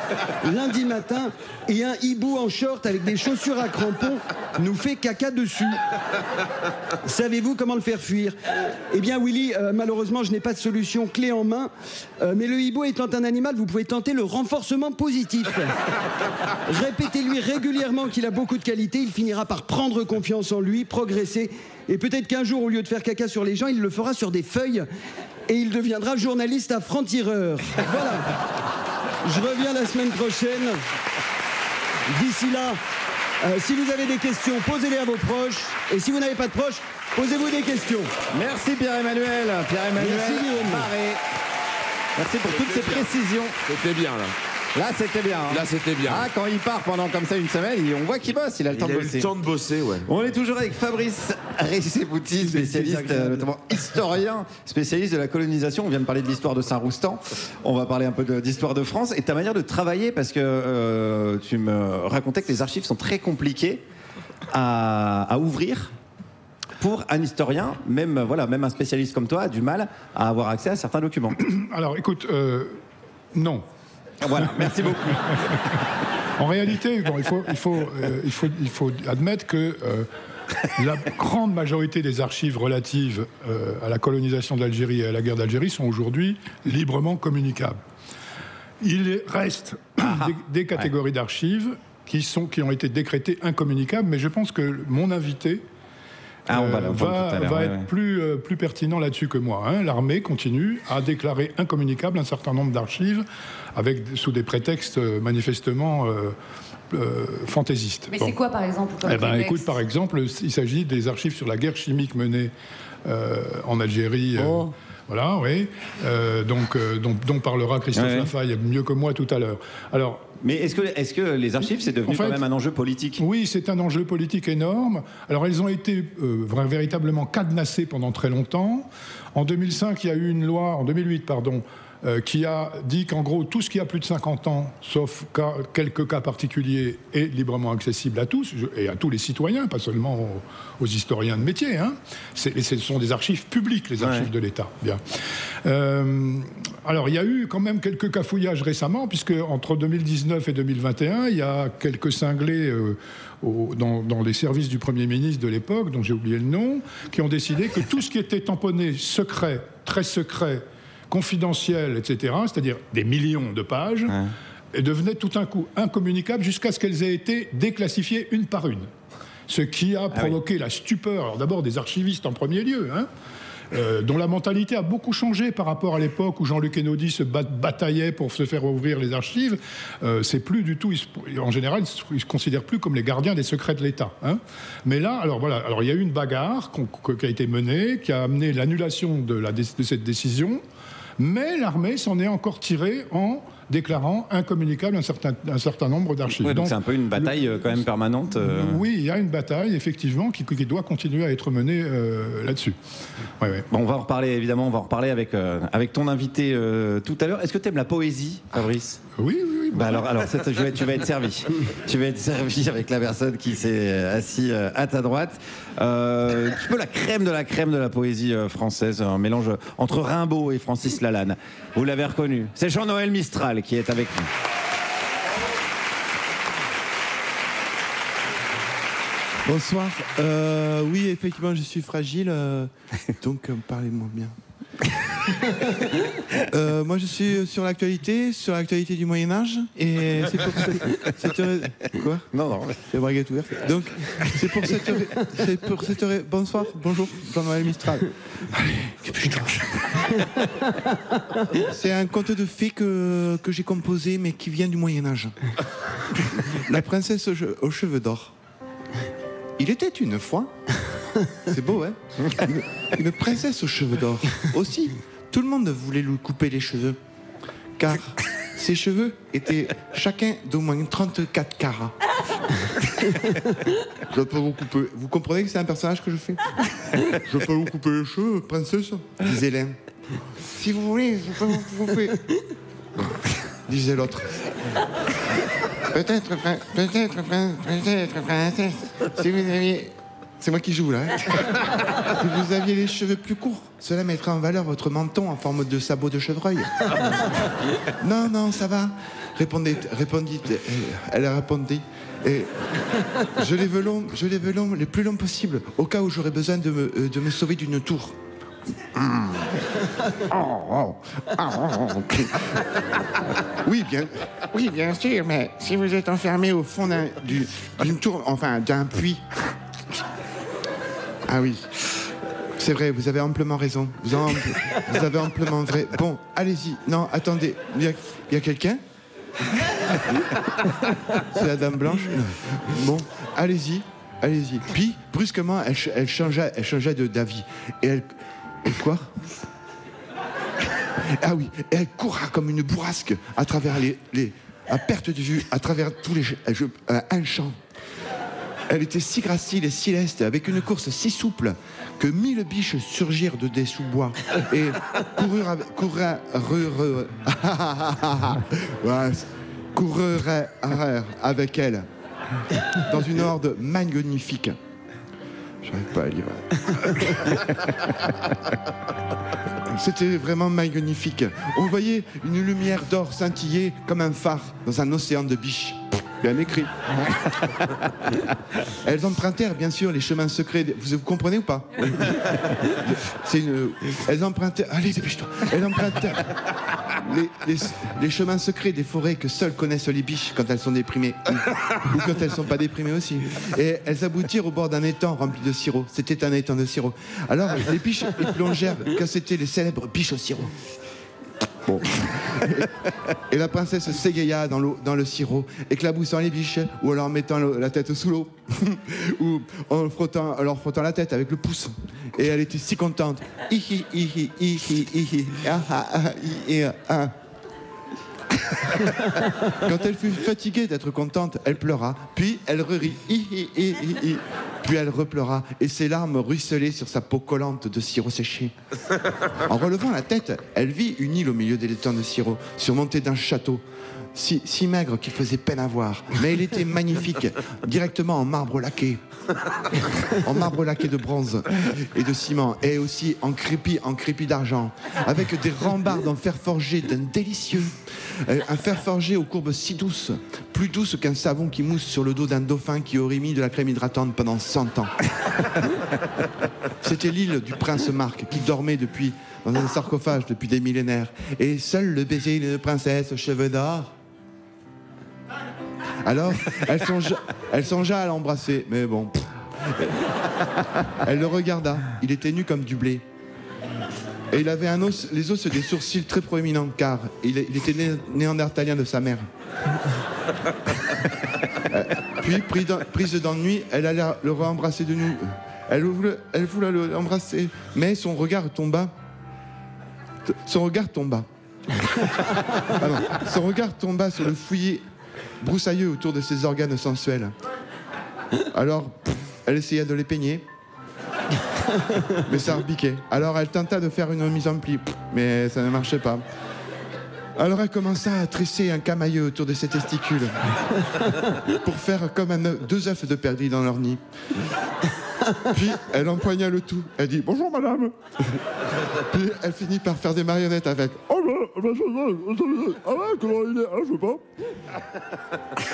lundi matin et un hibou en short avec des chaussures à crampons nous fait caca dessus. Savez-vous comment le faire fuir? Eh bien Willy, malheureusement je n'ai pas de solution clé en main, mais le hibou étant un animal, vous pouvez tenter le renforcement positif. Répétez-lui régulièrement qu'il a beaucoup de qualités, il finira par prendre confiance en lui, progresser, et peut-être qu'un jour, au lieu de faire caca sur les gens, il le fera sur des feuilles, et il deviendra journaliste à franc-tireur. Voilà. Je reviens la semaine prochaine. D'ici là, si vous avez des questions, posez-les à vos proches, et si vous n'avez pas de proches, posez-vous des questions. Merci Pierre-Emmanuel. Merci, Guillaume. Paré. Merci pour toutes ces précisions. C'était bien, là. Là, c'était bien. Hein. Là, c'était bien. Ah, quand il part pendant comme ça une semaine, on voit qu'il bosse, il a le temps de Il a eu bosser. le temps de bosser, ouais. On est toujours avec Fabrice Ricebouti, spécialiste, notamment historien, spécialiste de la colonisation. On vient de parler de l'histoire de Saint-Roustan. On va parler un peu d'histoire de France et ta manière de travailler, parce que tu me racontais que les archives sont très compliquées à ouvrir. Pour un historien, même un spécialiste comme toi, a du mal à avoir accès à certains documents. Alors, écoute, non. Voilà, merci beaucoup. En réalité, bon, il faut admettre que la grande majorité des archives relatives à la colonisation d'Algérie et à la guerre d'Algérie sont aujourd'hui librement communicables. Il reste des catégories d'archives qui ont été décrétées incommunicables, mais je pense que mon invité va être plus pertinent là-dessus que moi. Hein. L'armée continue à déclarer incommunicable un certain nombre d'archives sous des prétextes manifestement fantaisistes. Mais c'est quoi, par exemple, comme écoute, par exemple, il s'agit des archives sur la guerre chimique menée en Algérie. Voilà, oui. Dont parlera Christophe Lafaille mieux que moi tout à l'heure. Alors, mais est-ce que les archives, c'est devenu quand même un enjeu politique? Oui, c'est un enjeu politique énorme. Alors, elles ont été véritablement cadenassées pendant très longtemps. En 2005, il y a eu une loi, en 2008, pardon, qui a dit qu'en gros, tout ce qui a plus de 50 ans, sauf quelques cas particuliers, est librement accessible à tous, et à tous les citoyens, pas seulement aux historiens de métier. Hein. Ce sont des archives publiques, les archives de l'État. Bien. Alors, il y a eu quand même quelques cafouillages récemment, puisque entre 2019 et 2021, il y a quelques cinglés dans les services du Premier ministre de l'époque, dont j'ai oublié le nom, qui ont décidé que tout ce qui était tamponné secret, très secret, confidentiel, etc., c'est-à-dire des millions de pages, devenaient tout d'un coup incommunicables jusqu'à ce qu'elles aient été déclassifiées une par une. Ce qui a provoqué la stupeur, alors d'abord des archivistes en premier lieu, dont la mentalité a beaucoup changé par rapport à l'époque où Jean-Luc Einaudi se bataillait pour se faire ouvrir les archives. C'est plus du tout, en général, ils se considèrent plus comme les gardiens des secrets de l'État. Hein. Mais là, alors il y a eu une bagarre qui a été menée, qui a amené l'annulation de cette décision. Mais l'armée s'en est encore tirée en déclarant incommunicable un certain nombre d'archives. Ouais, donc c'est un peu une bataille quand même permanente. Oui, il y a une bataille, effectivement, qui doit continuer à être menée là-dessus. Bon, on va en reparler, évidemment, avec ton invité tout à l'heure. Est-ce que tu aimes la poésie, Fabrice? Oui. Bah alors tu vas être servi. Tu vas être servi avec la personne qui s'est assise à ta droite. Un petit peu la crème de la poésie française, un mélange entre Rimbaud et Francis Lalanne. Vous l'avez reconnu. C'est Jean-Noël Mistral qui est avec nous. Bonsoir. Oui, effectivement, je suis fragile, donc parlez-moi bien. Moi, je suis sur l'actualité du Moyen-Âge, et c'est pour cette... Quoi? Non. C'est braguette ouverte. Donc, c'est pour cette... Bonjour, Jean-Noël Mistral. C'est un conte de fées que j'ai composé, mais qui vient du Moyen-Âge. La princesse aux cheveux d'or. Il était une fois... C'est beau, hein? Une princesse aux cheveux d'or. Aussi, tout le monde voulait lui couper les cheveux. Car ses cheveux étaient chacun d'au moins 34 carats. Je peux vous couper. Vous comprenez que c'est un personnage que je fais? Je peux vous couper les cheveux, princesse, disait Hélène. Si vous voulez, je peux vous couper. disait l'autre. Peut-être, princesse, si vous aviez... C'est moi qui joue, là. Hein. Si vous aviez les cheveux plus courts, cela mettrait en valeur votre menton en forme de sabot de chevreuil. Non, non, ça va. Répondit, elle a répondu. Et je les veux longs, les plus longs possibles, au cas où j'aurais besoin de me sauver d'une tour. Oui, bien sûr, mais si vous êtes enfermé au fond d'une tour, enfin d'un puits. Ah oui, c'est vrai, vous avez amplement raison. Vous avez amplement vrai. Bon, allez-y. Non, attendez, il y a quelqu'un? C'est la dame blanche? Bon, allez-y. Puis, brusquement, elle changea d'avis. Et elle quoi? Ah oui, et elle courra comme une bourrasque à travers à perte de vue, à travers tous un champ. Elle était si gracile et si leste, avec une course si souple, que 1000 biches surgirent de des sous-bois et coururent avec elle dans une horde magnifique. J'arrive pas à lire. C'était vraiment magnifique. On voyait une lumière d'or scintiller comme un phare dans un océan de biches. Bien écrit. Elles empruntèrent bien sûr les chemins secrets. Vous comprenez ou pas? Elles empruntèrent. Allez, dépêche-toi. Elles empruntèrent les chemins secrets des forêts que seules connaissent les biches quand elles sont déprimées. Ou quand elles sont pas déprimées aussi. Et elles aboutirent au bord d'un étang rempli de sirop. C'était un étang de sirop. Alors les biches y plongèrent, car c'était les célèbres biches au sirop. Bon. Et la princesse s'égaya dans le sirop, éclaboussant les biches, ou en leur mettant la tête sous l'eau, ou en leur frottant la tête avec le pouce. Et elle était si contente. Quand elle fut fatiguée d'être contente, elle pleura, puis elle rerit, puis elle repleura, et ses larmes ruisselaient sur sa peau collante de sirop séché. En relevant la tête, elle vit une île au milieu des étangs de sirop, surmontée d'un château, si maigre qu'il faisait peine à voir, mais il était magnifique, directement en marbre laqué. En marbre laqué de bronze et de ciment, et aussi en crépi d'argent, avec des rambardes en fer forgé d'un délicieux. Un fer forgé aux courbes si douces, plus douces qu'un savon qui mousse sur le dos d'un dauphin qui aurait mis de la crème hydratante pendant 100 ans. C'était l'île du prince Marc, qui dormait dans un sarcophage depuis des millénaires, et seul le baiser d'une princesse aux cheveux d'or. Alors, elle songea à l'embrasser, mais bon. Elle le regarda, il était nu comme du blé. Et il avait les os des sourcils très proéminents, car il était néandertalien de sa mère. Puis, prise d'ennui, elle alla le re-embrasser de nous. Elle voulait l'embrasser, mais son regard tomba. Son regard tomba sur le fouillis broussailleux autour de ses organes sensuels. Alors, elle essaya de les peigner, mais ça repiquait. Alors elle tenta de faire une mise en pli, mais ça ne marchait pas. Alors elle commença à tresser un camailleux autour de ses testicules pour faire comme deux œufs de perdrix dans leur nid. Puis elle empoigna le tout. Elle dit « Bonjour madame ». Puis elle finit par faire des marionnettes avec « Oh comment il est, je sais pas ».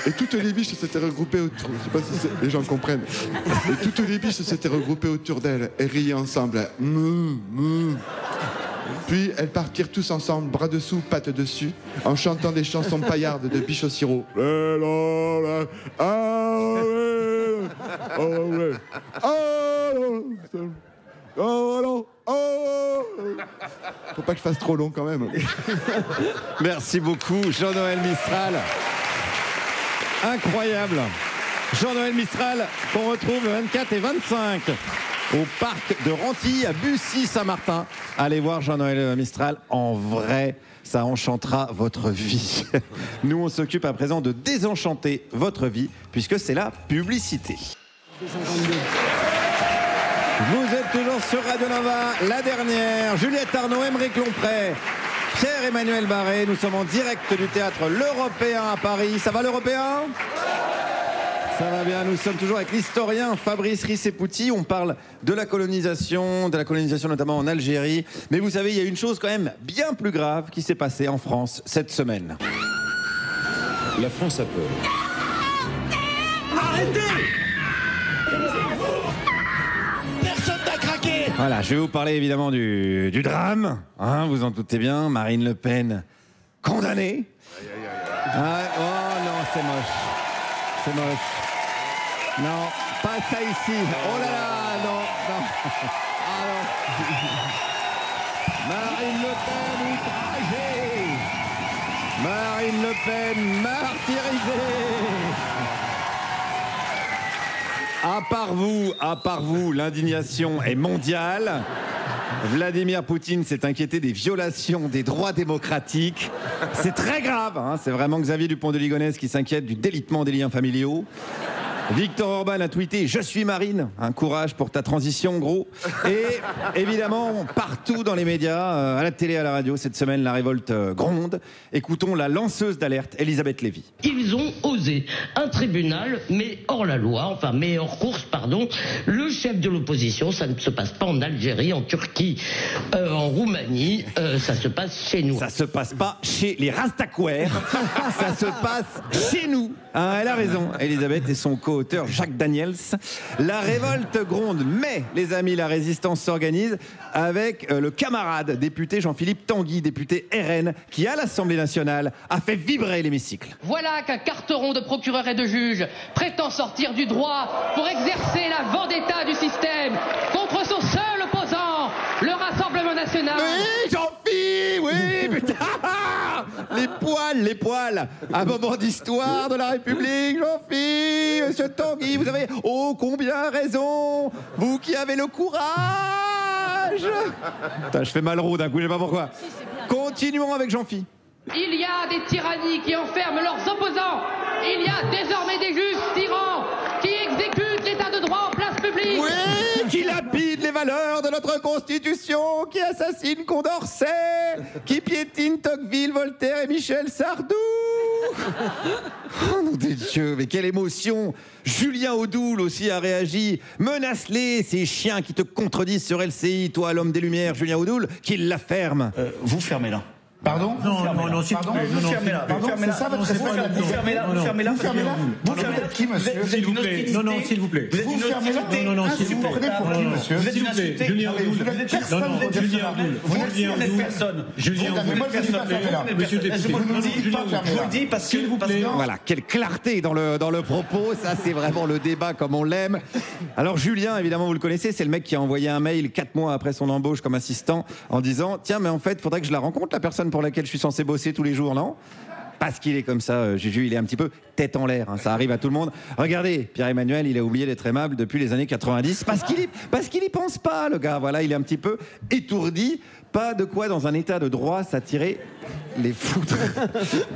Et toutes les biches s'étaient regroupées autour. Je sais pas si les gens comprennent. Et toutes les biches s'étaient regroupées autour d'elle et riaient ensemble. Puis elles partirent tous ensemble, bras dessous, pattes dessus, en chantant des chansons paillardes de biches au sirop. Faut pas que je fasse trop long quand même. Merci beaucoup, Jean-Noël Mistral. Incroyable. Jean-Noël Mistral, qu'on retrouve le 24 et 25 au parc de Rentilly à Bussy-Saint-Martin. Allez voir Jean-Noël Mistral en vrai. Ça enchantera votre vie. Nous, on s'occupe à présent de désenchanter votre vie, puisque c'est la publicité. Vous êtes toujours sur Radio Nova, la dernière. Juliette Arnaud, Aymeric Lompré, Pierre-Emmanuel Barré. Nous sommes en direct du théâtre L'Européen à Paris. Ça va l'Européen ? Ça va bien, nous sommes toujours avec l'historien Fabrice Rissépouty. On parle de la colonisation notamment en Algérie. Mais vous savez, il y a une chose quand même bien plus grave qui s'est passée en France cette semaine. La France a peur. Arrêtez! Personne n'a craqué! Voilà, je vais vous parler évidemment du drame. Hein, vous en doutez bien, Marine Le Pen condamnée. Ah, oh non, c'est moche. C'est moche. Non, pas ça ici. Oh là là, non, non. Ah non. Marine Le Pen outragée. Marine Le Pen martyrisée. À part vous, l'indignation est mondiale. Vladimir Poutine s'est inquiété des violations des droits démocratiques. C'est très grave, hein. C'est vraiment Xavier Dupont de Ligonnès qui s'inquiète du délitement des liens familiaux. Victor Orban a tweeté « Je suis Marine », un courage pour ta transition, gros. Et évidemment, partout dans les médias, à la télé, à la radio, cette semaine, la révolte gronde. Écoutons la lanceuse d'alerte, Elisabeth Lévy. Ils ont osé un tribunal, mais hors la loi, enfin, mais hors course, pardon. Le chef de l'opposition, ça ne se passe pas en Algérie, en Turquie, en Roumanie, ça se passe chez nous. Ça se passe pas chez les Rastaquouères, ça se passe chez nous. Ah, elle a raison, Elisabeth et son co-auteur Jacques Daniels. La révolte gronde, mais les amis, la résistance s'organise avec le camarade député Jean-Philippe Tanguy, député RN, qui à l'Assemblée nationale a fait vibrer l'hémicycle. Voilà qu'un carteron de procureurs et de juges prétend sortir du droit pour exercer la vendetta du système contre son seul opposant, le Rassemblement national. Oui, Jean-Philippe, oui, putain. Les poils, un moment d'histoire de la République, Jean-Philippe, monsieur Tanguy, vous avez oh combien raison, vous qui avez le courage. Putain, je fais mal roux d'un coup, je sais pas pourquoi. Continuons avec Jean-Philippe. Il y a des tyrannies qui enferment leurs opposants. Il y a désormais des juges tyrans qui exécutent l'état de droit en place publique. Oui, qui lapident les valeurs de notre Constitution, qui assassinent Condorcet, qui piétinent Tocqueville, Voltaire et Michel Sardou. Oh nom de Dieu, mais quelle émotion. Julien Audoul aussi a réagi. Menace-les, ces chiens qui te contredisent sur LCI. Toi, l'homme des Lumières, Julien Audoul, qui la ferme. Vous fermez là. Pardon? Non, s'il vous plaît. Vous fermez là. Pardon, c'est ça votre réponse? Vous fermez là. Vous fermez là. Vous fermez là. Vous fermez là. Qui, monsieur? S'il vous plaît. Non, s'il vous plaît. Vous fermez là. Non, s'il vous plaît. Monsieur. Vous êtes une insulté. Julien Audoul. Vous n'êtes personne. Julien Audoul. Monsieur le député. Je vous le dis parce que. Voilà, quelle clarté dans le propos. Ça, c'est vraiment le débat comme on l'aime. Alors, Julien, évidemment, vous le connaissez, c'est le mec qui a envoyé un mail 4 mois après son embauche comme assistant en disant « Tiens, mais en fait, il faudrait que je la rencontre, la personne pour laquelle je suis censé bosser tous les jours, non ?» Parce qu'il est comme ça, Juju, il est un petit peu tête en l'air, hein, ça arrive à tout le monde. Regardez, Pierre-Emmanuel, il a oublié d'être aimable depuis les années 90, parce qu'il y pense pas, le gars. Voilà, il est un petit peu étourdi. Pas de quoi, dans un état de droit, s'attirer les foudres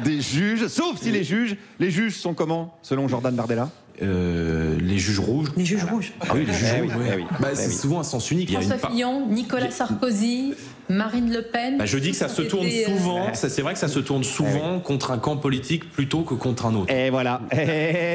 des juges, sauf si les juges sont comment, selon Jordan Bardella? Les juges rouges. Les juges rouges. Ah oui, les juges rouges. Oui. C'est souvent un sens unique. François Fillon, Nicolas Sarkozy, Marine Le Pen. Je dis que ça se tourne souvent. C'est vrai que ça se tourne souvent contre un camp politique plutôt que contre un autre. Et voilà.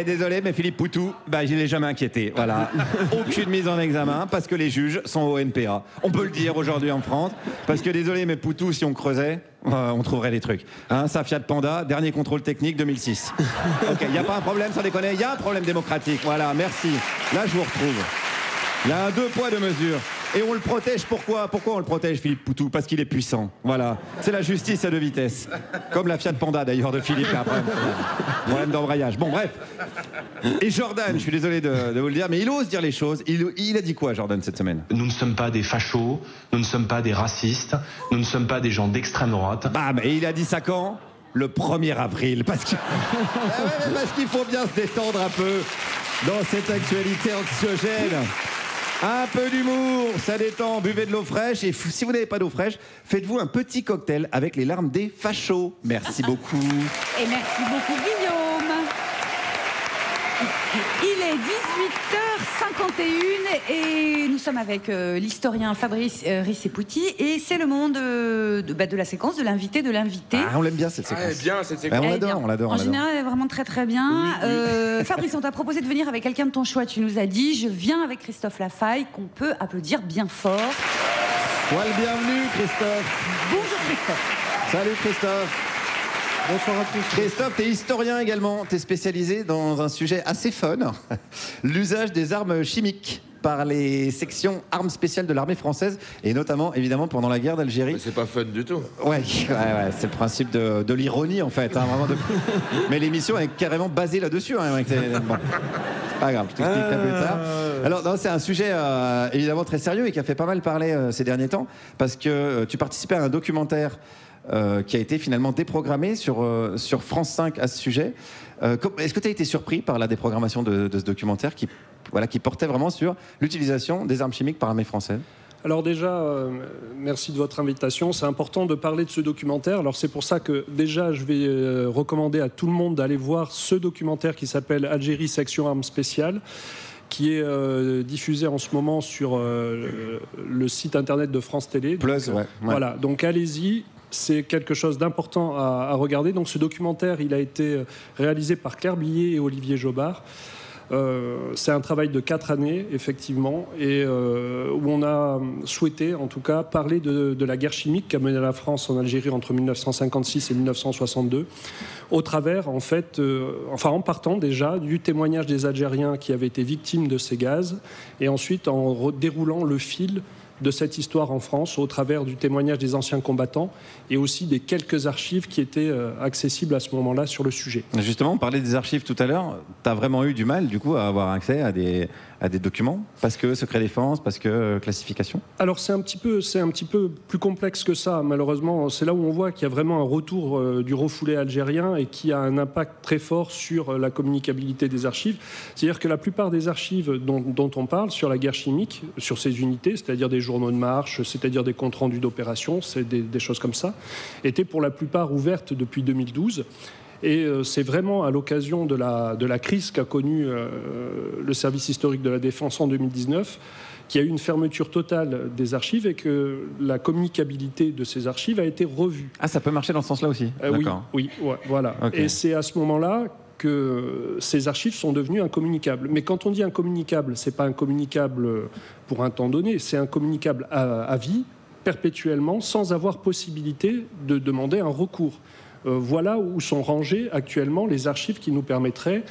Désolé, mais Philippe Poutou, je l'ai jamais inquiété. Voilà. Aucune mise en examen parce que les juges sont au NPA. On peut le dire aujourd'hui en France. Parce que désolé, mais Poutou, si on creusait, on trouverait des trucs. Hein, ça Fiat Panda, dernier contrôle technique 2006. Ok, il n'y a pas un problème, sans déconner, il y a un problème démocratique. Voilà, merci. Là, je vous retrouve. Il y a un 2 poids 2 mesures. Et on le protège, pourquoi on le protège, Philippe Poutou? Parce qu'il est puissant. Voilà. C'est la justice à 2 vitesses. Comme la Fiat Panda, d'ailleurs, de Philippe. Après, problème d'embrayage. Bon, bref. Et Jordan, je suis désolé de vous le dire, mais il ose dire les choses. Il a dit quoi, Jordan, cette semaine? Nous ne sommes pas des fachos, nous ne sommes pas des racistes, nous ne sommes pas des gens d'extrême droite. Bam. Et il a dit ça quand? Le 1er avril. Parce qu'il faut bien se détendre un peu dans cette actualité anxiogène. Un peu d'humour, ça détend, buvez de l'eau fraîche. Et si vous n'avez pas d'eau fraîche, faites-vous un petit cocktail avec les larmes des fachos. Merci beaucoup. Et merci beaucoup, Guillaume. Il est 18h51 et nous sommes avec l'historien Fabrice Rissepouty et c'est le moment de la séquence de l'invité de l'invité. Ah, on l'aime bien cette séquence. Ah, bien cette séquence. On l'adore, on l'adore. En général, elle est vraiment très très bien. Fabrice, on t'a proposé de venir avec quelqu'un de ton choix. Tu nous as dit, je viens avec Christophe Lafaille, qu'on peut applaudir bien fort. Sois le bienvenu, Christophe. Bonjour Christophe. Salut Christophe. Bonsoir à tous. Christophe, tu es historien également. Tu es spécialisé dans un sujet assez fun, l'usage des armes chimiques par les sections armes spéciales de l'armée française, et notamment, évidemment, pendant la guerre d'Algérie. Mais c'est pas fun du tout. Ouais, c'est le principe de l'ironie, en fait. Hein, vraiment Mais l'émission est carrément basée là-dessus. Hein, bon. Pas grave, je t'expliquerai plus tard. Alors, non, c'est un sujet évidemment très sérieux et qui a fait pas mal parler ces derniers temps, parce que tu participais à un documentaire qui a été finalement déprogrammé sur France 5 à ce sujet. Est-ce que tu as été surpris par la déprogrammation de ce documentaire qui portait vraiment sur l'utilisation des armes chimiques par l'armée française ? Alors déjà, merci de votre invitation. C'est important de parler de ce documentaire. Alors c'est pour ça que déjà, je vais recommander à tout le monde d'aller voir ce documentaire qui s'appelle Algérie, section armes spéciales, qui est diffusé en ce moment sur le site internet de France Télé. Plus, ouais. Voilà, donc allez-y. C'est quelque chose d'important à regarder. Donc ce documentaire, il a été réalisé par Claire Billet et Olivier Jobard. C'est un travail de 4 années, effectivement, et où on a souhaité, en tout cas, parler de la guerre chimique qu'a menée la France en Algérie entre 1956 et 1962, au travers, en fait, en partant déjà du témoignage des Algériens qui avaient été victimes de ces gaz, et ensuite en déroulant le fil de cette histoire en France au travers du témoignage des anciens combattants et aussi des quelques archives qui étaient accessibles à ce moment-là sur le sujet. Justement, on parlait des archives tout à l'heure. Tu as vraiment eu du mal, du coup, à avoir accès à des documents parce que secret défense, parce que classification ? Alors c'est un petit peu plus complexe que ça. Malheureusement, c'est là où on voit qu'il y a vraiment un retour du refoulé algérien et qui a un impact très fort sur la communicabilité des archives. C'est-à-dire que la plupart des archives dont on parle sur la guerre chimique, sur ces unités, c'est-à-dire des journaux de marche, c'est-à-dire des comptes rendus d'opérations, c'est des choses comme ça, étaient pour la plupart ouvertes depuis 2012. Et c'est vraiment à l'occasion de la crise qu'a connue le service historique de la défense en 2019 qu'il y a eu une fermeture totale des archives et que la communicabilité de ces archives a été revue. Ah, ça peut marcher dans ce sens-là aussi. Oui, ouais, voilà. Okay. Et c'est à ce moment-là que ces archives sont devenues incommunicables. Mais quand on dit incommunicable, c'est pas incommunicable pour un temps donné, c'est incommunicable à vie, perpétuellement, sans avoir possibilité de demander un recours. Voilà où sont rangées actuellement les archives qui nous permettraient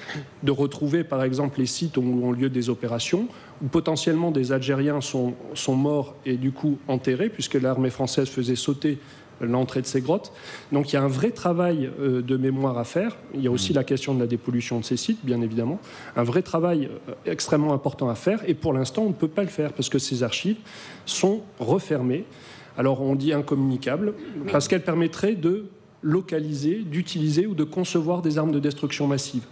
de retrouver, par exemple, les sites où ont lieu des opérations, où potentiellement des Algériens sont morts et du coup enterrés, puisque l'armée française faisait sauter l'entrée de ces grottes. Donc il y a un vrai travail de mémoire à faire. Il y a aussi la question de la dépollution de ces sites, bien évidemment. Un vrai travail extrêmement important à faire. Et pour l'instant, on ne peut pas le faire parce que ces archives sont refermées. Alors on dit incommunicables parce qu'elles permettraient de localiser, d'utiliser ou de concevoir des armes de destruction massive.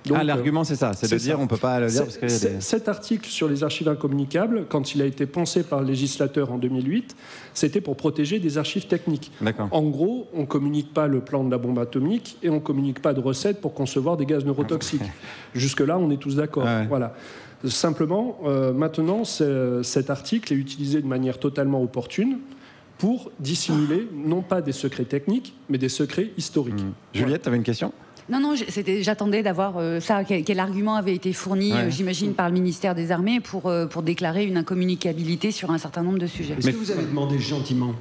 Donc, l'argument c'est ça, c'est de dire on ne peut pas le dire parce que cet article sur les archives incommunicables, quand il a été pensé par le législateur en 2008, c'était pour protéger des archives techniques. En gros, on ne communique pas le plan de la bombe atomique et on ne communique pas de recettes pour concevoir des gaz neurotoxiques. Jusque-là, on est tous d'accord. Ouais. Voilà. Simplement, maintenant, cet article est utilisé de manière totalement opportune pour dissimuler non pas des secrets techniques, mais des secrets historiques. Juliette, tu avais une question ? Non, j'attendais d'avoir ça. Quel argument avait été fourni, j'imagine, par le ministère des Armées pour déclarer une incommunicabilité sur un certain nombre de sujets. Est-ce que vous avez demandé gentiment ?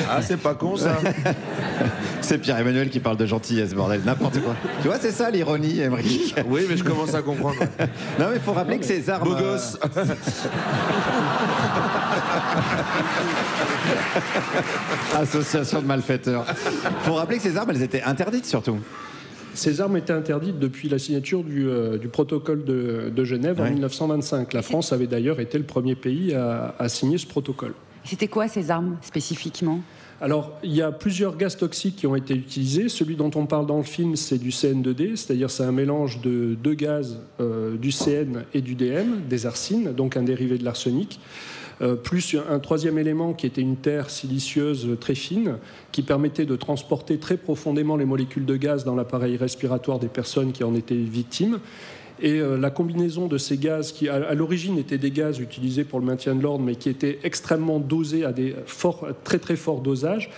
Ah, c'est pas con, ça. C'est Pierre-Emmanuel qui parle de gentillesse, bordel, n'importe quoi. Tu vois, c'est ça l'ironie, Émeric. Oui, mais je commence à comprendre. Non, mais il faut rappeler que ces armes... Beau gosse. Association de malfaiteurs. Il faut rappeler que ces armes, elles étaient interdites surtout. Ces armes étaient interdites depuis la signature du protocole de Genève en 1925. La France avait d'ailleurs été le premier pays à signer ce protocole. C'était quoi ces armes spécifiquement ? Alors, il y a plusieurs gaz toxiques qui ont été utilisés. Celui dont on parle dans le film, c'est du CN2D, c'est-à-dire c'est un mélange de deux gaz, du CN et du DM, des arsines, donc un dérivé de l'arsenic. plus un troisième élément qui était une terre silicieuse très fine, qui permettait de transporter très profondément les molécules de gaz dans l'appareil respiratoire des personnes qui en étaient victimes. Et la combinaison de ces gaz, qui à l'origine étaient des gaz utilisés pour le maintien de l'ordre, mais qui étaient extrêmement dosés à des très très forts dosages,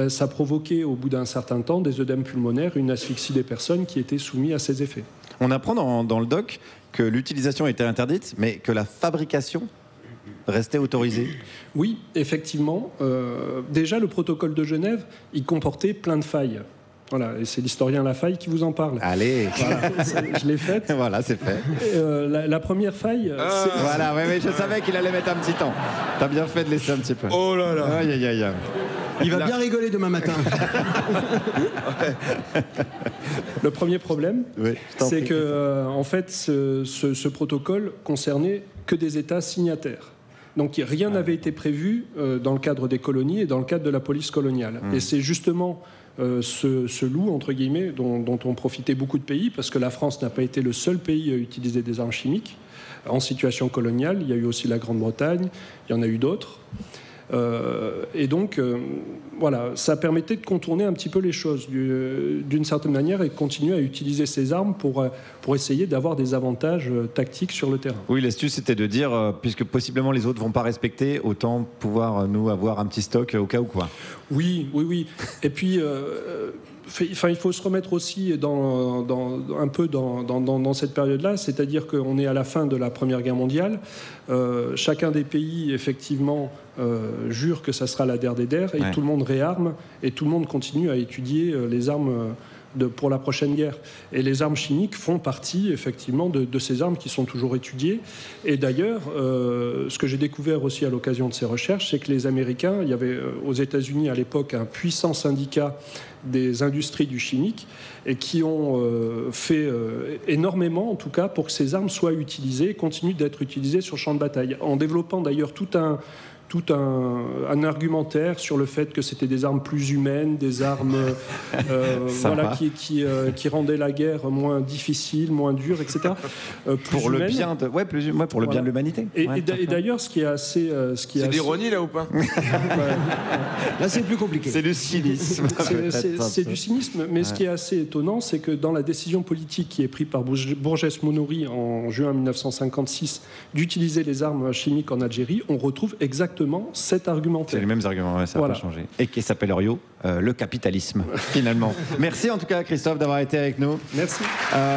ça provoquait au bout d'un certain temps des œdèmes pulmonaires, une asphyxie des personnes qui étaient soumises à ces effets. On apprend dans le doc que l'utilisation était interdite, mais que la fabrication restait autorisée. Oui, effectivement. Déjà, le protocole de Genève, il comportait plein de failles. Voilà, et c'est l'historien Lafaille qui vous en parle. Allez, voilà, je l'ai faite. Voilà, c'est fait. La première faille. Voilà, ouais, je savais qu'il allait mettre un petit temps. T'as bien fait de laisser un petit peu. Oh là là. Aïe, aïe, aïe. Il va bien rigoler demain matin. Le premier problème, oui, c'est que en fait, ce protocole concernait que des États signataires. Donc rien n'avait été prévu dans le cadre des colonies et dans le cadre de la police coloniale. Et c'est justement ce loup, entre guillemets, dont ont profité beaucoup de pays, parce que la France n'a pas été le seul pays à utiliser des armes chimiques en situation coloniale. Il y a eu aussi la Grande-Bretagne, il y en a eu d'autres. Et donc, voilà, ça permettait de contourner un petit peu les choses d'une certaine manière et de continuer à utiliser ces armes pour essayer d'avoir des avantages tactiques sur le terrain. Oui, l'astuce, c'était de dire, puisque possiblement les autres ne vont pas respecter, autant pouvoir, nous, avoir un petit stock au cas où, quoi. Oui, oui, oui. Et puis... il faut se remettre aussi un peu dans cette période-là, c'est-à-dire qu'on est à la fin de la Première Guerre mondiale. Chacun des pays, effectivement, jure que ça sera la der des der, et tout le monde réarme, et tout le monde continue à étudier les armes pour la prochaine guerre. Et les armes chimiques font partie, effectivement, de ces armes qui sont toujours étudiées. Et d'ailleurs, ce que j'ai découvert aussi à l'occasion de ces recherches, c'est que les Américains, il y avait aux États-Unis à l'époque un puissant syndicat des industries du chimique et qui ont fait énormément, en tout cas, pour que ces armes soient utilisées et continuent d'être utilisées sur le champ de bataille, en développant d'ailleurs tout un argumentaire sur le fait que c'était des armes plus humaines, des armes voilà, qui rendaient la guerre moins difficile, moins dure, etc. Pour le bien de, pour le bien de l'humanité. Et d'ailleurs, ce qui est assez... c'est de l'ironie, là, ou pas? Là, c'est plus compliqué. C'est du cynisme. C'est du cynisme, mais ce qui est assez étonnant, c'est que dans la décision politique qui est prise par Borges Monouri en juin 1956 d'utiliser les armes chimiques en Algérie, on retrouve exactement cet argumentaire. C'est les mêmes arguments, ça n'a pas changé. Et qui s'appelle Orio, le capitalisme, finalement. Merci en tout cas, Christophe, d'avoir été avec nous. Merci.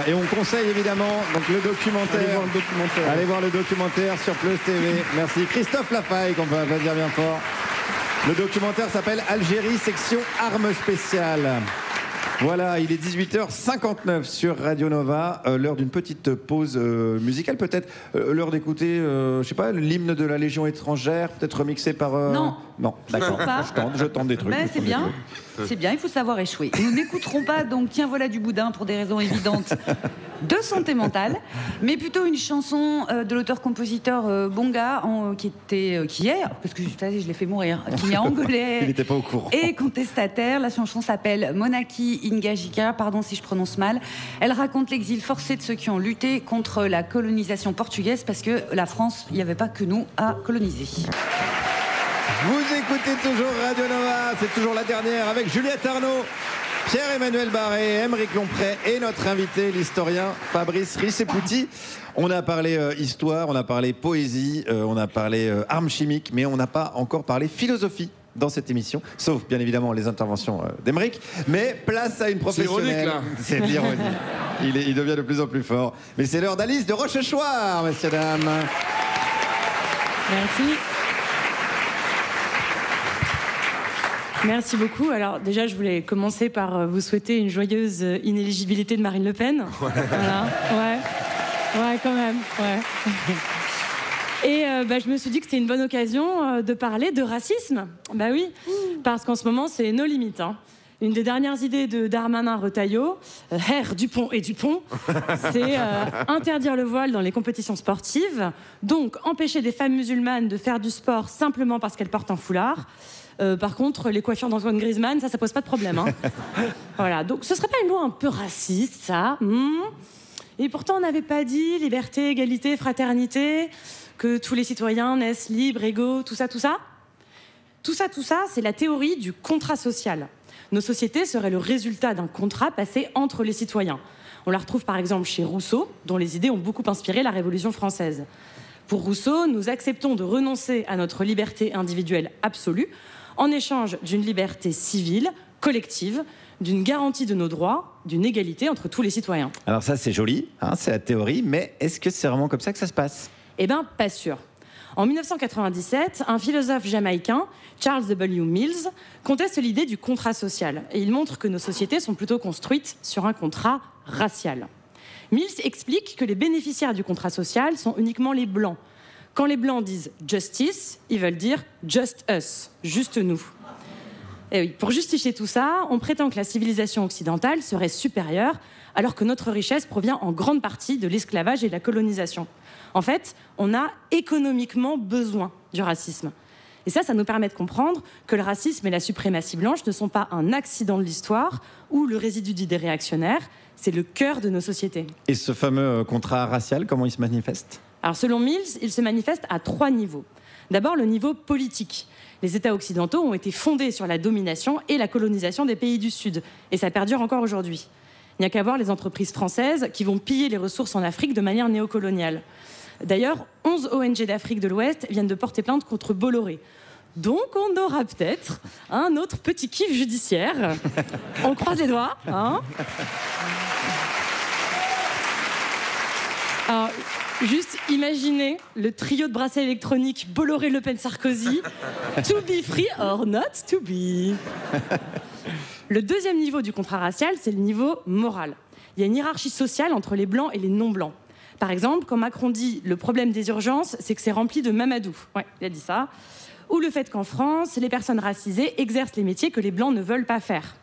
Et on conseille évidemment donc, le documentaire. Allez voir le documentaire sur Plus TV. Merci. Christophe Lafaille, qu'on peut applaudir bien fort. Le documentaire s'appelle Algérie, section armes spéciales. Voilà, il est 18h59 sur Radio Nova, l'heure d'une petite pause musicale peut-être, l'heure d'écouter, je sais pas, l'hymne de la Légion étrangère, peut-être remixé par... Non, d'accord, je tente des trucs. Ben, c'est bien, il faut savoir échouer. Nous n'écouterons pas donc Tiens voilà du boudin pour des raisons évidentes de santé mentale, mais plutôt une chanson de l'auteur-compositeur Bonga, qui est, parce que je l'ai fait mourir, qui est angolais. Il n'était pas au courant. Et contestataire. La chanson s'appelle Monaki Ingajika, pardon si je prononce mal. Elle raconte l'exil forcé de ceux qui ont lutté contre la colonisation portugaise, parce que la France, il n'y avait pas que nous à coloniser. Vous écoutez toujours Radio Nova, c'est toujours la dernière avec Juliette Arnaud, Pierre-Emmanuel Barré, Aymeric Lompré et notre invité, l'historien Fabrice Riceputi. On a parlé histoire, on a parlé poésie, on a parlé armes chimiques, mais on n'a pas encore parlé philosophie dans cette émission, sauf bien évidemment les interventions d'Aymeric, mais place à une professionnelle. C'est ironique, là. C'est l'ironie. Il devient de plus en plus fort. Mais c'est l'heure d'Alice de Rochechouart, messieurs, dames. Merci. Merci beaucoup. Alors déjà, je voulais commencer par vous souhaiter une joyeuse inéligibilité de Marine Le Pen. Voilà. Ouais, quand même. Ouais. Et je me suis dit que c'était une bonne occasion de parler de racisme. Bah oui, parce qu'en ce moment, c'est nos limites. Hein. Une des dernières idées de Darmanin-Retailleau, Herr Dupont et Dupont, c'est interdire le voile dans les compétitions sportives, donc empêcher des femmes musulmanes de faire du sport simplement parce qu'elles portent un foulard. Par contre, les coiffures d'Antoine Griezmann, ça pose pas de problème. Hein. Voilà, donc ce serait pas une loi un peu raciste, ça Et pourtant, on n'avait pas dit liberté, égalité, fraternité, que tous les citoyens naissent libres, égaux, tout ça, tout ça. Tout ça, c'est la théorie du contrat social. Nos sociétés seraient le résultat d'un contrat passé entre les citoyens. On la retrouve par exemple chez Rousseau, dont les idées ont beaucoup inspiré la Révolution française. Pour Rousseau, nous acceptons de renoncer à notre liberté individuelle absolue en échange d'une liberté civile, collective, d'une garantie de nos droits, d'une égalité entre tous les citoyens. Alors ça, c'est joli, hein, c'est la théorie, mais est-ce que c'est vraiment comme ça que ça se passe? Eh bien, pas sûr. En 1997, un philosophe jamaïcain, Charles W. Mills, conteste l'idée du contrat social. Et il montre que nos sociétés sont plutôt construites sur un contrat racial. Mills explique que les bénéficiaires du contrat social sont uniquement les Blancs. Quand les Blancs disent « justice », ils veulent dire « just us », juste nous. Et oui, pour justifier tout ça, on prétend que la civilisation occidentale serait supérieure, alors que notre richesse provient en grande partie de l'esclavage et de la colonisation. En fait, on a économiquement besoin du racisme. Et ça nous permet de comprendre que le racisme et la suprématie blanche ne sont pas un accident de l'histoire ou le résidu d'idées réactionnaires, c'est le cœur de nos sociétés. Et ce fameux contrat racial, comment il se manifeste? Alors selon Mills, il se manifeste à 3 niveaux. D'abord, le niveau politique. Les États occidentaux ont été fondés sur la domination et la colonisation des pays du Sud. Et ça perdure encore aujourd'hui. Il n'y a qu'à voir les entreprises françaises qui vont piller les ressources en Afrique de manière néocoloniale. D'ailleurs, 11 ONG d'Afrique de l'Ouest viennent de porter plainte contre Bolloré. Donc on aura peut-être un autre petit kiff judiciaire. On croise les doigts, hein. Alors, juste imaginez le trio de bracelets électroniques Bolloré, Le Pen, Sarkozy. To be free or not to be. Le deuxième niveau du contrat racial, c'est le niveau moral. Il y a une hiérarchie sociale entre les blancs et les non-blancs. Par exemple, quand Macron dit « le problème des urgences, c'est que c'est rempli de Mamadou ». Ouais, il a dit ça. Ou le fait qu'en France, les personnes racisées exercent les métiers que les blancs ne veulent pas faire.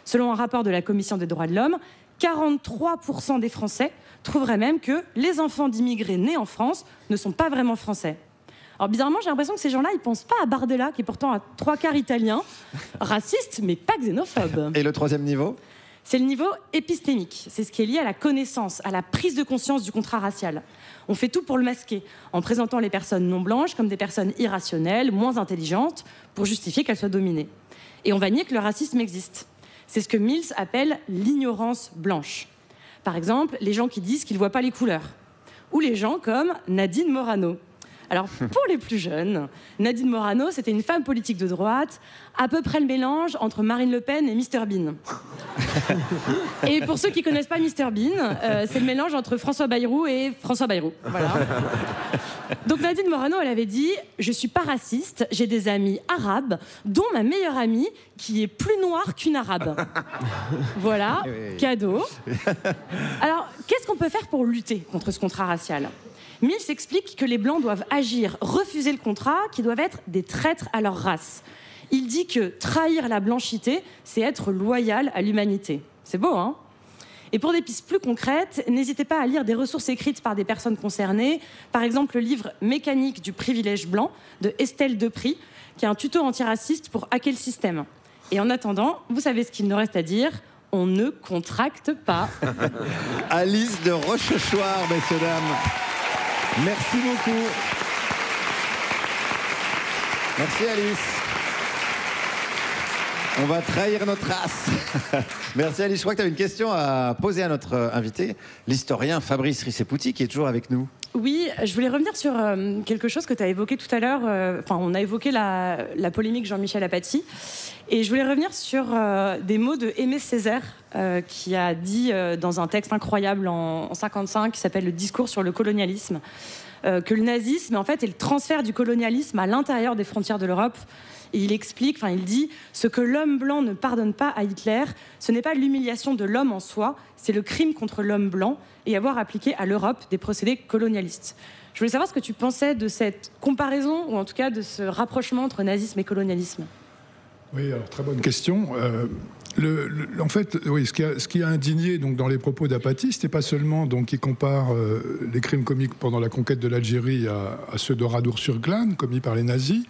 Selon un rapport de la Commission des droits de l'homme, 43% des Français trouveraient même que les enfants d'immigrés nés en France ne sont pas vraiment français. Alors bizarrement, j'ai l'impression que ces gens-là, ils pensent pas à Bardella, qui est pourtant à 3/4 italien, raciste, mais pas xénophobe. Et le troisième niveau? C'est le niveau épistémique. C'est ce qui est lié à la connaissance, à la prise de conscience du contrat racial. On fait tout pour le masquer, en présentant les personnes non blanches comme des personnes irrationnelles, moins intelligentes, pour justifier qu'elles soient dominées. Et on va nier que le racisme existe. C'est ce que Mills appelle l'ignorance blanche. Par exemple, les gens qui disent qu'ils ne voient pas les couleurs. Ou les gens comme Nadine Morano. Alors, pour les plus jeunes, Nadine Morano, c'était une femme politique de droite, à peu près le mélange entre Marine Le Pen et Mr Bean. Et pour ceux qui ne connaissent pas Mr Bean, c'est le mélange entre François Bayrou et François Bayrou. Voilà. Donc Nadine Morano, elle avait dit « Je ne suis pas raciste, j'ai des amis arabes, dont ma meilleure amie qui est plus noire qu'une arabe. » Voilà, cadeau. Alors, qu'est-ce qu'on peut faire pour lutter contre ce contrat racial ? Mills explique que les Blancs doivent agir, refuser le contrat, qui doivent être des traîtres à leur race. Il dit que trahir la blanchité, c'est être loyal à l'humanité. C'est beau, hein ? Et pour des pistes plus concrètes, n'hésitez pas à lire des ressources écrites par des personnes concernées. Par exemple, le livre « Mécanique du privilège blanc » de Estelle Depris, qui est un tuto antiraciste pour hacker le système. Et en attendant, vous savez ce qu'il nous reste à dire, on ne contracte pas. Alice de Rochechouart, messieurs, dames. Merci beaucoup. Merci Alice. On va trahir notre race. Merci Alice. Je crois que tu as une question à poser à notre invité, l'historien Fabrice Rissepouty, qui est toujours avec nous. Oui, je voulais revenir sur quelque chose que tu as évoqué tout à l'heure. Enfin, on a évoqué la polémique Jean-Michel Apathy. Et je voulais revenir sur des mots de Aimé Césaire, qui a dit dans un texte incroyable en 1955, qui s'appelle « Le discours sur le colonialisme », que le nazisme, en fait, est le transfert du colonialisme à l'intérieur des frontières de l'Europe. Et il explique, il dit « Ce que l'homme blanc ne pardonne pas à Hitler, ce n'est pas l'humiliation de l'homme en soi, c'est le crime contre l'homme blanc et avoir appliqué à l'Europe des procédés colonialistes. » Je voulais savoir ce que tu pensais de cette comparaison, ou en tout cas de ce rapprochement entre nazisme et colonialisme. Oui, alors très bonne question. En fait, oui, ce qui a indigné donc, dans les propos d'Apathy, c'était pas seulement qu'il compare les crimes commis pendant la conquête de l'Algérie à ceux d'Oradour-sur-Glane, commis par les nazis,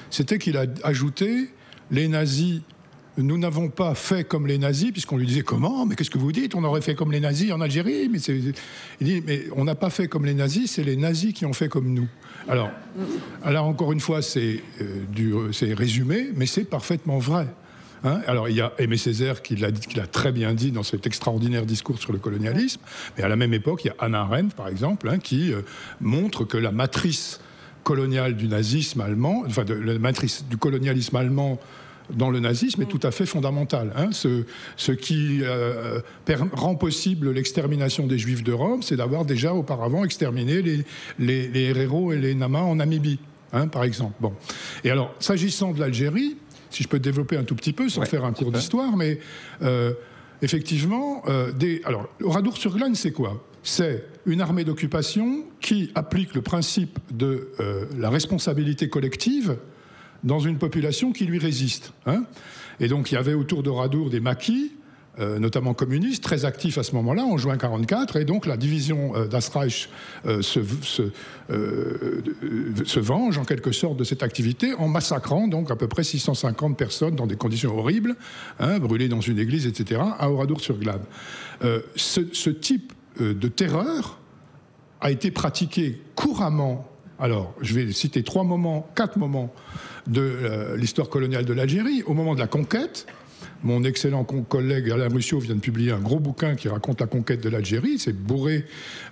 c'était qu'il a ajouté les nazis nous n'avons pas fait comme les nazis, puisqu'on lui disait comment, mais qu'est-ce que vous dites, on aurait fait comme les nazis en Algérie, mais il dit mais on n'a pas fait comme les nazis, c'est les nazis qui ont fait comme nous. Alors encore une fois, c'est résumé, mais c'est parfaitement vrai. Hein, alors il y a Aimé Césaire qui l'a très bien dit dans cet extraordinaire discours sur le colonialisme, mais à la même époque, il y a Hannah Arendt, par exemple, hein, qui montre que la matrice coloniale du nazisme allemand, enfin la matrice du colonialisme allemand dans le nazisme est tout à fait fondamental. Hein. Ce qui rend possible l'extermination des Juifs de Rome, c'est d'avoir déjà auparavant exterminé les Herero et les Nama en Namibie, hein, par exemple. Bon. Et alors, s'agissant de l'Algérie, si je peux développer un tout petit peu, sans faire un cours d'histoire, mais effectivement, alors, Oradour-sur-Glane, c'est quoi? C'est une armée d'occupation qui applique le principe de la responsabilité collective dans une population qui lui résiste. Hein. Et donc, il y avait autour d'Oradour des maquis, notamment communistes, très actifs à ce moment-là, en juin 1944, et donc la division d'Astreich se venge, en quelque sorte, de cette activité, en massacrant donc à peu près 650 personnes dans des conditions horribles, hein, brûlées dans une église, etc., à Oradour-sur-Glane. Ce type de terreur a été pratiqué couramment. Alors, je vais citer 4 moments de l'histoire coloniale de l'Algérie. Au moment de la conquête, mon excellent collègue Alain Ruscio vient de publier un gros bouquin qui raconte la conquête de l'Algérie. C'est bourré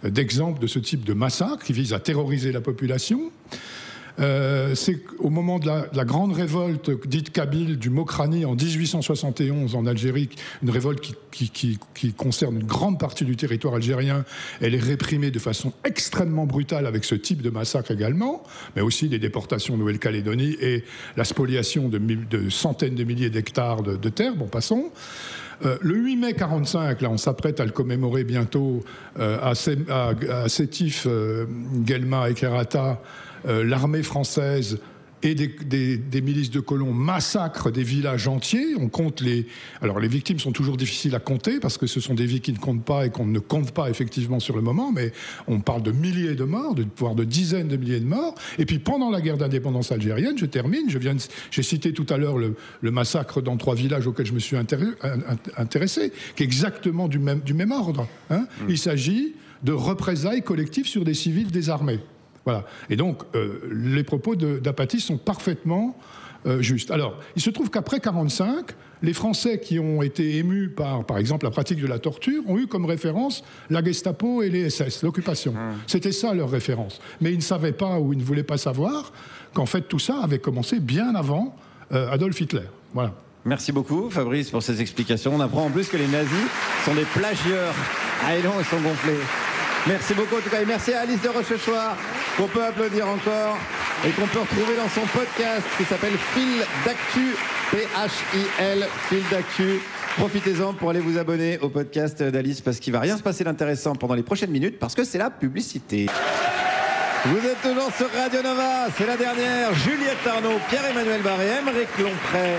d'exemples de ce type de massacre qui vise à terroriser la population. C'est au moment de la grande révolte dite kabyle du Mokrani en 1871 en Algérie, une révolte qui concerne une grande partie du territoire algérien. Elle est réprimée de façon extrêmement brutale avec ce type de massacre également, mais aussi des déportations en Nouvelle-Calédonie et la spoliation de centaines de milliers d'hectares de terre. Bon, passons. Le 8 mai 1945, là, on s'apprête à le commémorer bientôt à Sétif, Guelma et Kherrata. L'armée française et des milices de colons massacrent des villages entiers. On compte alors les victimes sont toujours difficiles à compter parce que ce sont des vies qui ne comptent pas et qu'on ne compte pas effectivement sur le moment, mais on parle de milliers de morts, voire de dizaines de milliers de morts. Et puis pendant la guerre d'indépendance algérienne, je termine, j'ai cité tout à l'heure le massacre dans 3 villages auxquels je me suis intéressé, qui est exactement du même ordre. Hein. Il s'agit de représailles collectives sur des civils désarmés. Voilà. Et donc, les propos d'Apatis sont parfaitement justes. Alors, il se trouve qu'après 1945, les Français qui ont été émus par exemple, la pratique de la torture, ont eu comme référence la Gestapo et les SS, l'occupation. C'était ça leur référence. Mais ils ne savaient pas, ou ils ne voulaient pas savoir, qu'en fait, tout ça avait commencé bien avant Adolf Hitler. Voilà. Merci beaucoup, Fabrice, pour ces explications. On apprend en plus que les nazis sont des plagieurs. Ah, et non, ils sont gonflés. Merci beaucoup en tout cas, et merci à Alice de Rochechouart, qu'on peut applaudir encore, et qu'on peut retrouver dans son podcast qui s'appelle Fil d'Actu, P-H-I-L, Fil d'Actu. Profitez-en pour aller vous abonner au podcast d'Alice, parce qu'il ne va rien se passer d'intéressant pendant les prochaines minutes, parce que c'est la publicité. Vous êtes toujours sur Radio Nova, c'est la dernière. Juliette Arnaud, Pierre-Emmanuel Barré, Aymeric Lompré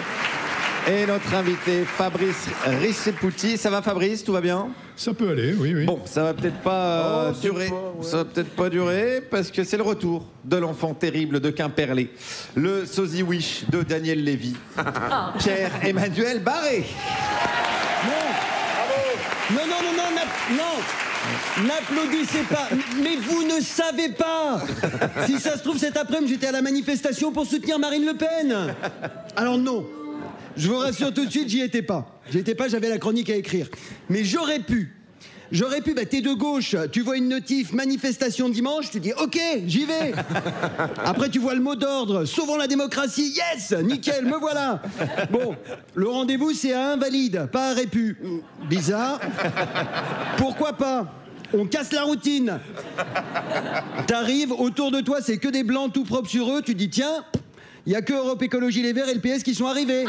et notre invité Fabrice Riceputi. Ça va Fabrice, tout va bien? Ça peut aller, oui, oui. Bon, ça va peut-être pas durer. Ça va peut-être pas durer parce que c'est le retour de l'enfant terrible de Quimperlé, le sosie Wish de Daniel Lévy, Pierre-Emmanuel Barré. Non, n'applaudissez pas. Mais vous ne savez pas. Si ça se trouve, cet après-midi, j'étais à la manifestation pour soutenir Marine Le Pen. Alors non. Je vous rassure tout de suite, j'y étais pas. J'avais la chronique à écrire. Mais j'aurais pu, t'es de gauche, tu vois une notif, manifestation dimanche, tu dis ok, j'y vais. Après tu vois le mot d'ordre, sauvons la démocratie, yes, nickel, me voilà. Bon, le rendez-vous c'est à Invalide, pas à Répu. Bizarre. Pourquoi pas? On casse la routine. T'arrives, autour de toi c'est que des blancs tout propres sur eux, tu dis tiens, il n'y a que Europe Écologie Les Verts et le PS qui sont arrivés.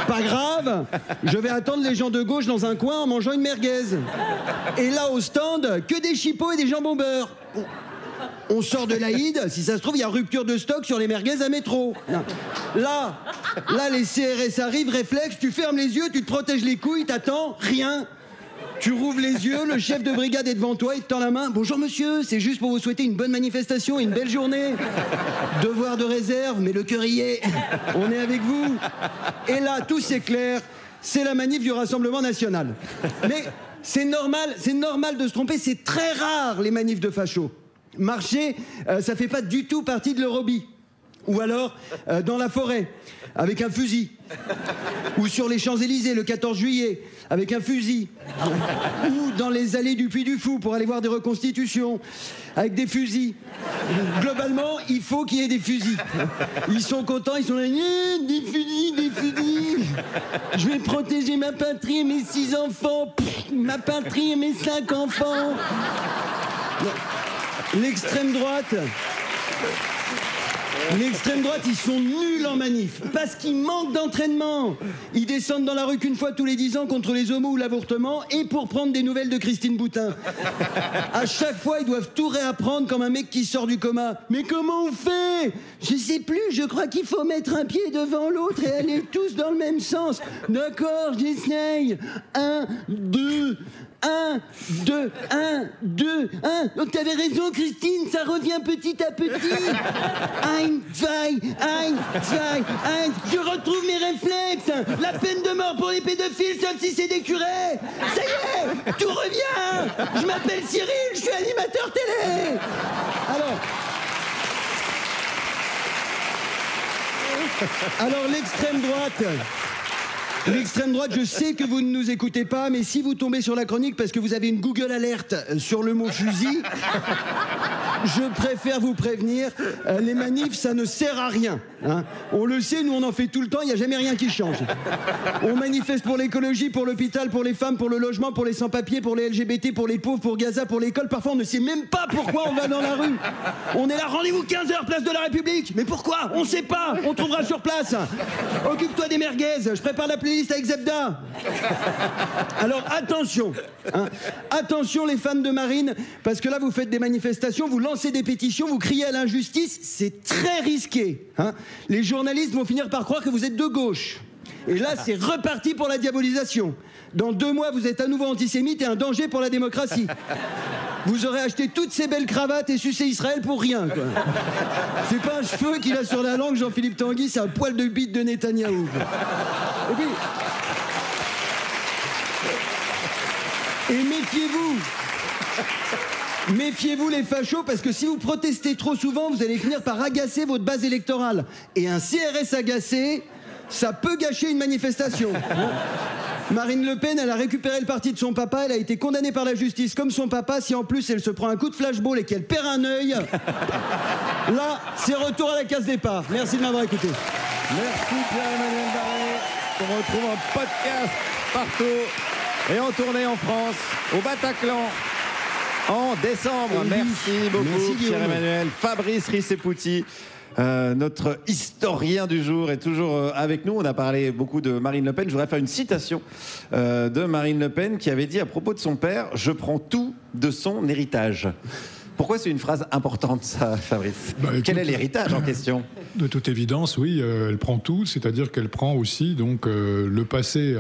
Pas grave, je vais attendre les gens de gauche dans un coin en mangeant une merguez. Et là, au stand, que des chipots et des jambons beurre. On sort de l'Aïd, si ça se trouve, il y a rupture de stock sur les merguez à métro. Là, les CRS arrivent, réflexe, tu fermes les yeux, tu te protèges les couilles, t'attends, rien. Tu rouvres les yeux, le chef de brigade est devant toi, il te tend la main. Bonjour monsieur, c'est juste pour vous souhaiter une bonne manifestation et une belle journée. Devoir de réserve, mais le cœur y est. On est avec vous. Et là, tout s'éclaire. C'est la manif du Rassemblement national. Mais c'est normal de se tromper. C'est très rare les manifs de fachos. Marcher, ça fait pas du tout partie de leur hobby. Ou alors dans la forêt, avec un fusil. Ou sur les Champs-Élysées le 14 juillet, avec un fusil. Ou dans les allées du Puy du Fou pour aller voir des reconstitutions, avec des fusils. Globalement, il faut qu'il y ait des fusils. Ils sont contents, ils sont là, des fusils. Je vais protéger ma patrie et mes 6 enfants. Ma patrie et mes 5 enfants. L'extrême droite, ils sont nuls en manif, parce qu'ils manquent d'entraînement. Ils descendent dans la rue qu'une fois tous les 10 ans contre les homos ou l'avortement, et pour prendre des nouvelles de Christine Boutin. À chaque fois, ils doivent tout réapprendre comme un mec qui sort du coma. Mais comment on fait? Je sais plus, je crois qu'il faut mettre un pied devant l'autre et aller tous dans le même sens. D'accord, j'essaye. 1, 2... 1, 2, 1, 2, 1. Donc t'avais raison, Christine, ça revient petit à petit. 1, 2, 1, 2, 1. Je retrouve mes réflexes. La peine de mort pour les pédophiles, sauf si c'est des curés. Ça y est, tout revient. Je m'appelle Cyril, je suis animateur télé. Alors l'extrême droite, je sais que vous ne nous écoutez pas, mais si vous tombez sur la chronique parce que vous avez une Google Alert sur le mot fusil, je préfère vous prévenir, les manifs, ça ne sert à rien. Hein. On le sait, nous on en fait tout le temps, il n'y a jamais rien qui change. On manifeste pour l'écologie, pour l'hôpital, pour les femmes, pour le logement, pour les sans-papiers, pour les LGBT, pour les pauvres, pour Gaza, pour l'école. Parfois on ne sait même pas pourquoi on va dans la rue. On est là, rendez-vous 15h, place de la République. Mais pourquoi? On ne sait pas, on trouvera sur place. Occupe-toi des merguez, je prépare la playlist avec Zebda. Alors attention, hein. Attention les fans de Marine, parce que là vous faites des manifestations, vous lancez des pétitions, vous criez à l'injustice, c'est très risqué. Hein. Les journalistes vont finir par croire que vous êtes de gauche. Et là c'est reparti pour la diabolisation. Dans 2 mois vous êtes à nouveau antisémite et un danger pour la démocratie. Vous aurez acheté toutes ces belles cravates et sucé Israël pour rien, quoi. C'est pas un cheveu qu'il a sur la langue, Jean-Philippe Tanguy, c'est un poil de bite de Netanyahou. Et puis... Et méfiez-vous les fachos, parce que si vous protestez trop souvent, vous allez finir par agacer votre base électorale. Et un CRS agacé, ça peut gâcher une manifestation. Marine Le Pen, elle a récupéré le parti de son papa, elle a été condamnée par la justice comme son papa. Si en plus elle se prend un coup de flashball et qu'elle perd un œil, là, c'est retour à la case départ. Merci de m'avoir écouté. Merci Pierre-Emmanuel Barré, qu'on retrouve en podcast partout et en tournée en France, au Bataclan, en décembre. Merci beaucoup Pierre-Emmanuel. Fabrice Rissepouty, notre historien du jour, est toujours avec nous. On a parlé beaucoup de Marine Le Pen. Je voudrais faire une citation de Marine Le Pen qui avait dit à propos de son père: « Je prends tout de son héritage ». Pourquoi c'est une phrase importante, ça, Fabrice? Quel est l'héritage en question? De toute évidence, oui, elle prend tout, c'est-à-dire qu'elle prend aussi donc, le passé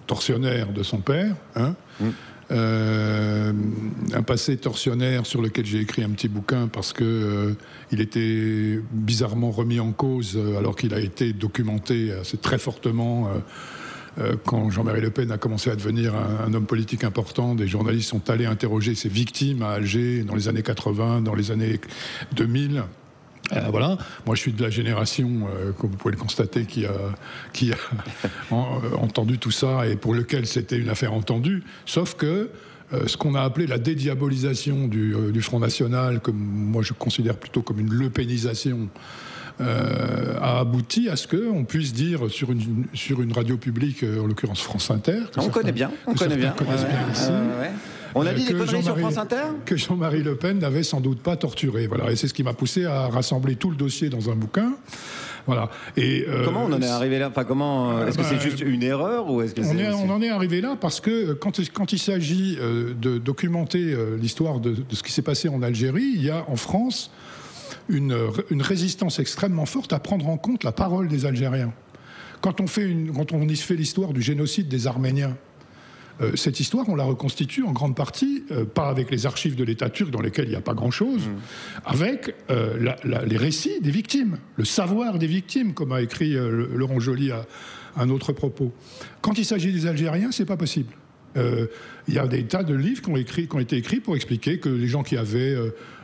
tortionnaire de son père, hein, un passé tortionnaire sur lequel j'ai écrit un petit bouquin parce que il était bizarrement remis en cause alors qu'il a été documenté assez très fortement. Quand Jean-Marie Le Pen a commencé à devenir un homme politique important, des journalistes sont allés interroger ses victimes à Alger dans les années 80, dans les années 2000. Voilà. Moi, je suis de la génération, comme vous pouvez le constater, qui a entendu tout ça et pour lequel c'était une affaire entendue. Sauf que ce qu'on a appelé la dédiabolisation du Front National, que moi je considère plutôt comme une lepénisation, a abouti à ce qu'on puisse dire sur une radio publique, en l'occurrence France Inter. On connaît bien ici. On a dit des conneries sur France Inter ? Que Jean-Marie Le Pen n'avait sans doute pas torturé. Voilà. Et c'est ce qui m'a poussé à rassembler tout le dossier dans un bouquin. Voilà. Et, comment on en est arrivé là ? Enfin, comment est-ce que c'est juste une erreur ou est-ce que on en est arrivé là parce que quand il s'agit de documenter l'histoire de ce qui s'est passé en Algérie, il y a en France une résistance extrêmement forte à prendre en compte la parole des Algériens. Quand on y se fait l'histoire du génocide des Arméniens, cette histoire, on la reconstitue en grande partie, pas avec les archives de l'État turc dans lesquelles il n'y a pas grand-chose, avec les récits des victimes, le savoir des victimes, comme a écrit Laurent Joly à un autre propos. Quand il s'agit des Algériens, c'est pas possible. Il y a des tas de livres qui ont été écrits pour expliquer que les gens qui avaient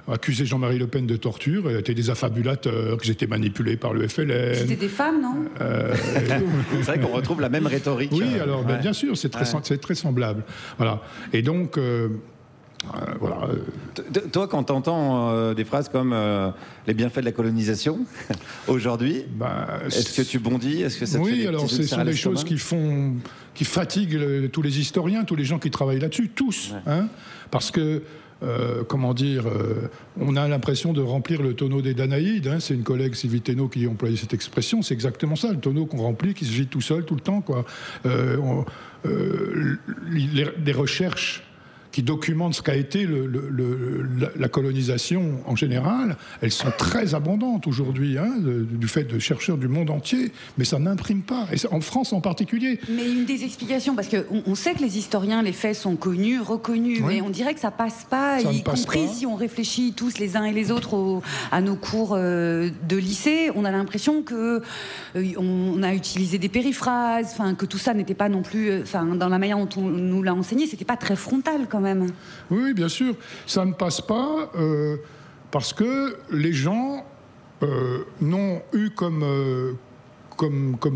accusé Jean-Marie Le Pen de torture étaient des affabulateurs, qu'ils étaient manipulés par le FLN. C'était des femmes, non C'est vrai qu'on retrouve la même rhétorique. Oui, alors bien sûr, c'est très semblable. Voilà. Et donc... voilà. Toi, quand tu entends des phrases comme les bienfaits de la colonisation aujourd'hui, est-ce que tu bondis? Est-ce que ça te fait des alors ce sont des choses qui fatiguent tous les historiens, tous les gens qui travaillent là-dessus, tous. Hein, parce que, comment dire, on a l'impression de remplir le tonneau des Danaïdes. Hein, c'est une collègue, Sylvie Thénault, qui a employé cette expression. C'est exactement ça, le tonneau qu'on remplit, qui se vide tout seul, tout le temps, quoi. Des recherches qui documentent ce qu'a été la colonisation en général, elles sont très abondantes aujourd'hui, hein, du fait de chercheurs du monde entier, mais ça n'imprime pas, et en France en particulier. Mais une des explications, parce qu'on sait que les historiens, les faits sont connus, reconnus, mais on dirait que ça passe pas, y compris si on réfléchit tous les uns et les autres à nos cours de lycée, on a l'impression que on a utilisé des périphrases, que tout ça n'était pas non plus, dans la manière dont on nous l'a enseigné, c'était pas très frontal quand même. Oui, bien sûr. Ça ne passe pas parce que les gens n'ont eu comme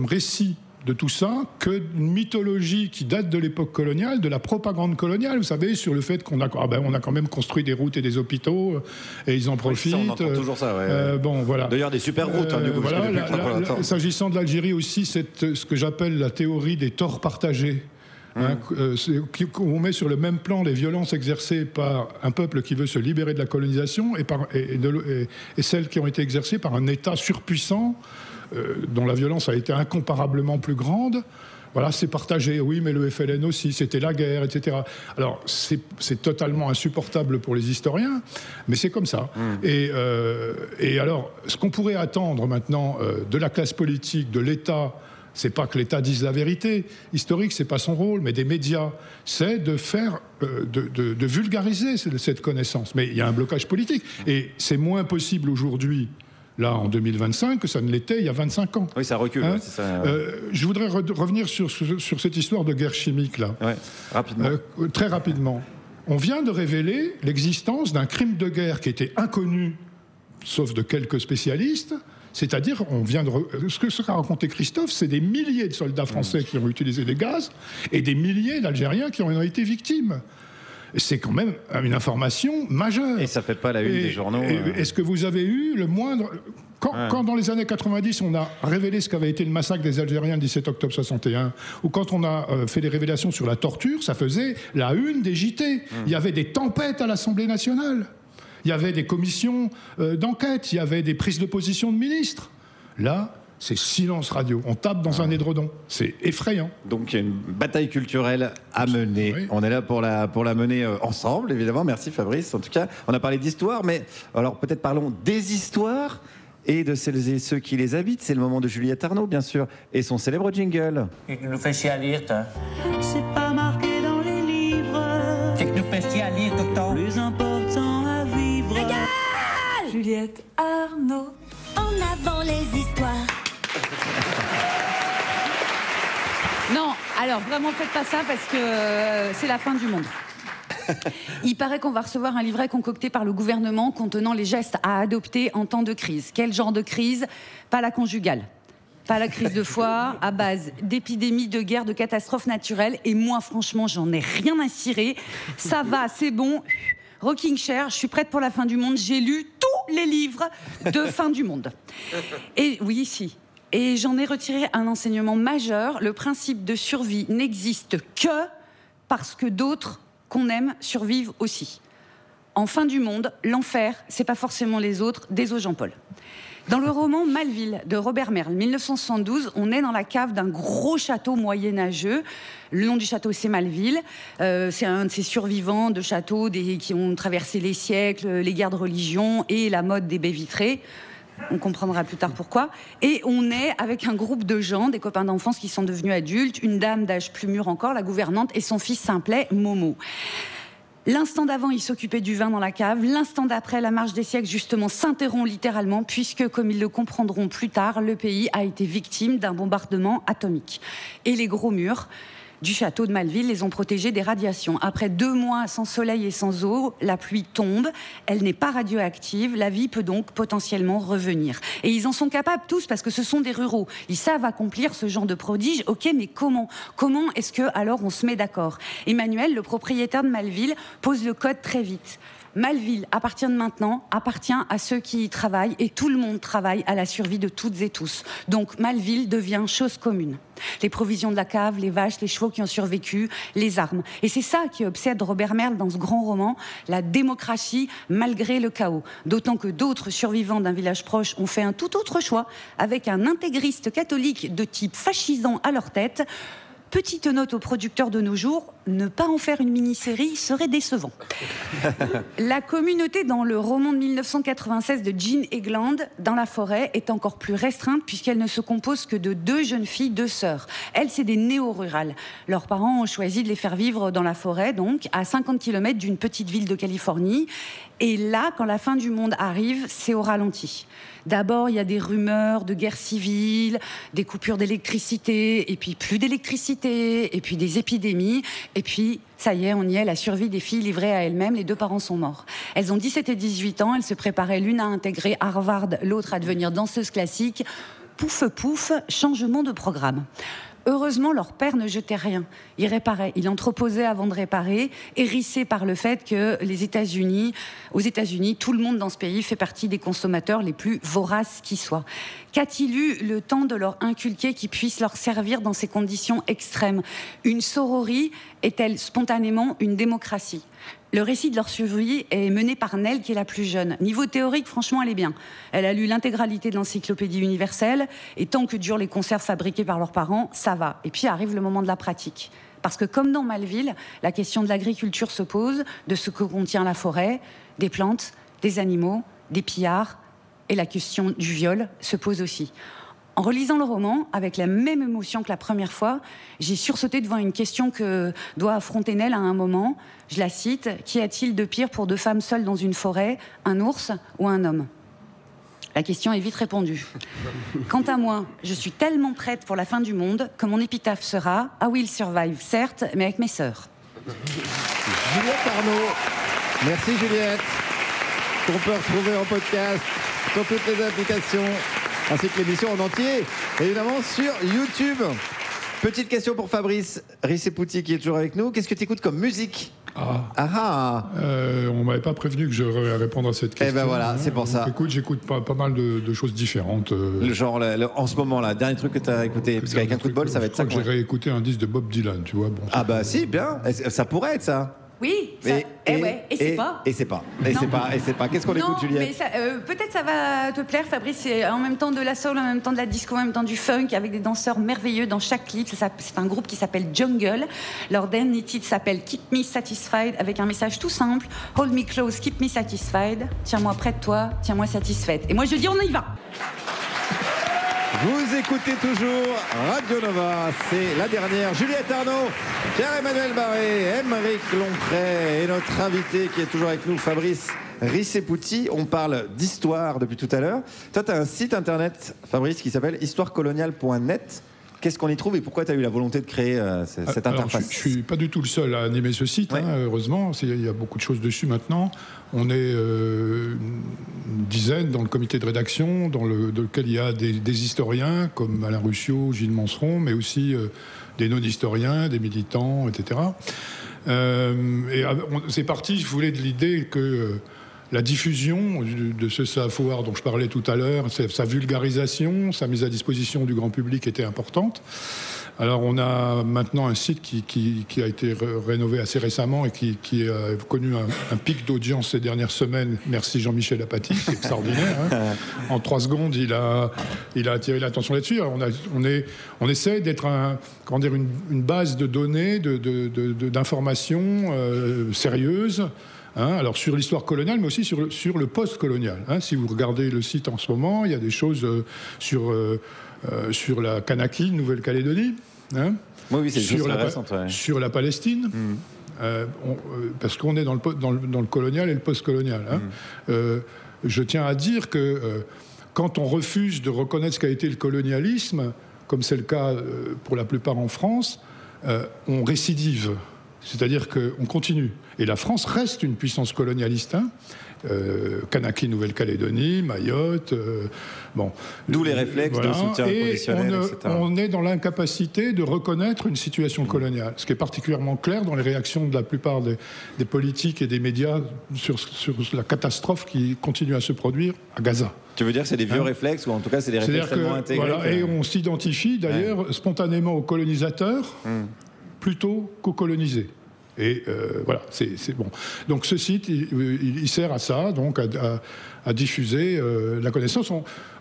récit de tout ça qu'une mythologie qui date de l'époque coloniale, de la propagande coloniale, vous savez, sur le fait qu'on a quand même construit des routes et des hôpitaux, et ils en profitent. Oui, ça, on entend toujours ça, ouais. Bon, voilà. D'ailleurs, des super routes, du coup. Voilà, s'agissant de l'Algérie aussi, c'est ce que j'appelle la théorie des torts partagés. On met sur le même plan les violences exercées par un peuple qui veut se libérer de la colonisation et celles qui ont été exercées par un État surpuissant dont la violence a été incomparablement plus grande. Voilà, c'est partagé. Oui, mais le FLN aussi, c'était la guerre, etc. Alors, c'est totalement insupportable pour les historiens, mais c'est comme ça. Et alors, ce qu'on pourrait attendre maintenant de la classe politique, de l'État, c'est pas que l'État dise la vérité historique, c'est pas son rôle, mais des médias, c'est de faire, de vulgariser cette connaissance. Mais il y a un blocage politique, et c'est moins possible aujourd'hui, là en 2025, que ça ne l'était il y a 25 ans. Oui, ça recule. Hein, c'est ça. Je voudrais revenir sur cette histoire de guerre chimique là, rapidement. Très rapidement. On vient de révéler l'existence d'un crime de guerre qui était inconnu, sauf de quelques spécialistes. C'est-à-dire, ce qu'a raconté Christophe, c'est des milliers de soldats français qui ont utilisé des gaz et des milliers d'Algériens qui en ont été victimes. C'est quand même une information majeure. Et ça ne fait pas la une des journaux. Est-ce que vous avez eu le moindre... Quand dans les années 90, on a révélé ce qu'avait été le massacre des Algériens le 17 octobre 61, ou quand on a fait des révélations sur la torture, ça faisait la une des JT. Il y avait des tempêtes à l'Assemblée nationale. Il y avait des commissions d'enquête, il y avait des prises de position de ministres. Là, c'est silence radio. On tape dans un édredon. C'est effrayant. Donc il y a une bataille culturelle à mener. Oui. On est là pour la mener ensemble, évidemment. Merci Fabrice. En tout cas, on a parlé d'histoire, mais alors peut-être parlons des histoires et de celles et ceux qui les habitent. C'est le moment de Juliette Arnaud, bien sûr, et son célèbre jingle. Qu'est-ce que nous fait chier à lire, toi? C'est pas marqué dans les livres. Qu'est-ce que nous fait chier à lire, docteur? Plus important à vivre. Régal! Juliette Arnaud. En avant les histoires. Non, alors vraiment faites pas ça parce que c'est la fin du monde. Il paraît qu'on va recevoir un livret concocté par le gouvernement contenant les gestes à adopter en temps de crise. Quel genre de crise? Pas la conjugale, pas la crise de foie, à base d'épidémies, de guerres, de catastrophes naturelles. Et moi, franchement, j'en ai rien à cirer. Ça va, c'est bon. Rocking Chair, je suis prête pour la fin du monde. J'ai lu tous les livres de fin du monde. Et oui, si. Et j'en ai retiré un enseignement majeur. Le principe de survie n'existe que parce que d'autres qu'on aime survivent aussi. En fin du monde, l'enfer, c'est pas forcément les autres, désolé Jean-Paul. Dans le roman Malville de Robert Merle, 1972, on est dans la cave d'un gros château moyenâgeux. Le nom du château, c'est Malville. C'est un de ces survivants de châteaux qui ont traversé les siècles, les guerres de religion et la mode des baies vitrées. On comprendra plus tard pourquoi. Et on est avec un groupe de gens, des copains d'enfance qui sont devenus adultes, une dame d'âge plus mûr encore, la gouvernante, et son fils simplet, Momo. L'instant d'avant, il s'occupait du vin dans la cave. L'instant d'après, la marche des siècles, justement, s'interrompt littéralement, puisque, comme ils le comprendront plus tard, le pays a été victime d'un bombardement atomique. Et les gros murs du château de Maleville les ont protégés des radiations. Après 2 mois sans soleil et sans eau, la pluie tombe, elle n'est pas radioactive, la vie peut donc potentiellement revenir. Et ils en sont capables tous parce que ce sont des ruraux. Ils savent accomplir ce genre de prodige. Ok, mais comment est-ce que alors on se met d'accord? Emmanuel, le propriétaire de Maleville, pose le code très vite. Maleville, à partir de maintenant, appartient à ceux qui y travaillent et tout le monde travaille à la survie de toutes et tous. Donc Maleville devient chose commune. Les provisions de la cave, les vaches, les chevaux qui ont survécu, les armes. Et c'est ça qui obsède Robert Merle dans ce grand roman, la démocratie malgré le chaos. D'autant que d'autres survivants d'un village proche ont fait un tout autre choix, avec un intégriste catholique de type fascisant à leur tête. Petite note aux producteurs de nos jours, ne pas en faire une mini-série serait décevant. La communauté dans le roman de 1996 de Jean Egland, dans la forêt, est encore plus restreinte puisqu'elle ne se compose que de 2 jeunes filles, 2 sœurs. Elles, c'est des néo-rurales. Leurs parents ont choisi de les faire vivre dans la forêt, donc à 50 km d'une petite ville de Californie. Et là, quand la fin du monde arrive, c'est au ralenti. D'abord, il y a des rumeurs de guerre civile, des coupures d'électricité, et puis plus d'électricité, et puis des épidémies, et puis, ça y est, on y est, la survie des filles livrées à elles-mêmes, les 2 parents sont morts. Elles ont 17 et 18 ans, elles se préparaient l'une à intégrer Harvard, l'autre à devenir danseuse classique. Pouf, pouf, changement de programme. Heureusement, leur père ne jetait rien. Il réparait, il entreposait avant de réparer, hérissé par le fait que aux États-Unis, tout le monde dans ce pays fait partie des consommateurs les plus voraces qui soient. Qu'a-t-il eu le temps de leur inculquer qu'ils puissent leur servir dans ces conditions extrêmes? Une sororie est-elle spontanément une démocratie? Le récit de leur survie est mené par Nell, qui est la plus jeune. Niveau théorique, franchement, elle est bien. Elle a lu l'intégralité de l'encyclopédie universelle, et tant que durent les conserves fabriquées par leurs parents, ça va. Et puis arrive le moment de la pratique. Parce que comme dans Maleville, la question de l'agriculture se pose, de ce que contient la forêt, des plantes, des animaux, des pillards, et la question du viol se pose aussi. En relisant le roman, avec la même émotion que la première fois, j'ai sursauté devant une question que doit affronter Nell à un moment. Je la cite, « Qu'y a-t-il de pire pour 2 femmes seules dans une forêt, un ours ou un homme ?» La question est vite répondue. Quant à moi, je suis tellement prête pour la fin du monde que mon épitaphe sera « I will survive, certes, mais avec mes sœurs. » Juliette Arnaud. Merci Juliette. Qu'on peut retrouver en podcast sur toutes les applications, ainsi que l'émission en entier, évidemment sur YouTube. Petite question pour Fabrice Rissepouti qui est toujours avec nous. Qu'est-ce que tu écoutes comme musique? On m'avait pas prévenu que j'aurais à répondre à cette question. Eh ben voilà, c'est pour ça. J'écoute pas mal de choses différentes. Genre, en ce moment, là, dernier truc que tu as écouté, parce qu'avec un coup de bol, ça va être ça. J'ai réécouté un disque de Bob Dylan, tu vois. Bon, ah bah si, bien. Ça pourrait être ça. Oui, c'est pas. Et c'est pas. Qu'est-ce qu'on écoute, Juliette? Peut-être ça va te plaire, Fabrice. C'est en même temps de la soul, en même temps de la disco, en même temps du funk, avec des danseurs merveilleux dans chaque clip. C'est un groupe qui s'appelle Jungle. Leur dernier titre s'appelle Keep Me Satisfied, avec un message tout simple. Hold me close, keep me satisfied. Tiens-moi près de toi, tiens-moi satisfaite. Et moi, je dis, on y va. Vous écoutez toujours Radio Nova, c'est la dernière. Juliette Arnaud, Pierre-Emmanuel Barré, Aymeric Lompré et notre invité qui est toujours avec nous, Fabrice Rissepouti. On parle d'histoire depuis tout à l'heure. Toi, tu as un site internet, Fabrice, qui s'appelle histoirecoloniale.net. Qu'est-ce qu'on y trouve et pourquoi tu as eu la volonté de créer cette interface? Je ne suis pas du tout le seul à animer ce site, heureusement. Il y a beaucoup de choses dessus maintenant. On est une dizaine dans le comité de rédaction, dans lequel il y a des historiens comme Alain Ruscio, Gilles Manceron, mais aussi des non-historiens, des militants, etc. C'est parti, je voulais de l'idée que la diffusion de ce savoir dont je parlais tout à l'heure, sa vulgarisation, sa mise à disposition du grand public était importante. Alors on a maintenant un site qui a été rénové assez récemment et qui a connu un pic d'audience ces dernières semaines. Merci Jean-Michel Apathy, c'est extraordinaire. En 3 secondes, il a attiré l'attention là-dessus. Alors on essaie d'être une base de données, d'informations sérieuses, Hein, alors sur l'histoire coloniale, mais aussi sur le post-colonial. Hein. Si vous regardez le site en ce moment, il y a des choses sur la Kanaki, Nouvelle-Calédonie. Hein, oui, c'est sur sur la Palestine. Parce qu'on est dans le colonial et le post-colonial. Hein. Je tiens à dire que quand on refuse de reconnaître ce qu'a été le colonialisme, comme c'est le cas pour la plupart en France, on récidive. C'est-à-dire qu'on continue. Et la France reste une puissance colonialiste. Hein. Kanaki, Nouvelle-Calédonie, Mayotte. Bon. D'où les réflexes de soutien conditionnel, etc. On est dans l'incapacité de reconnaître une situation coloniale, ce qui est particulièrement clair dans les réactions de la plupart des politiques et des médias sur la catastrophe qui continue à se produire à Gaza. Tu veux dire que c'est des vieux réflexes, ou en tout cas c'est des réflexes tellement intégrés voilà, et on s'identifie d'ailleurs spontanément aux colonisateurs plutôt qu'aux colonisés. Et voilà, c'est bon. Donc ce site, il sert à ça, donc à diffuser la connaissance.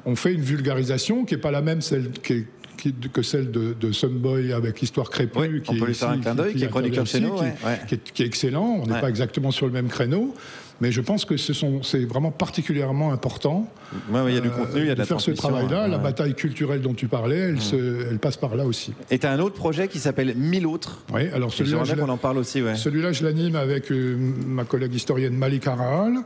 On fait une vulgarisation qui n'est pas la même que celle de Someboy avec Histoire crépue. Oui, on peut lui faire un clin d'œil, qui est chroniqueur chez nous. Qui est excellent, on n'est pas exactement sur le même créneau. Mais je pense que c'est vraiment particulièrement important il y a du contenu, il y a de faire ce travail-là. La bataille culturelle dont tu parlais, elle passe par là aussi. Et tu as un autre projet qui s'appelle 1000 autres. Oui, alors celui-là, on en parle aussi. Celui-là, je l'anime avec ma collègue historienne Malika Rahal.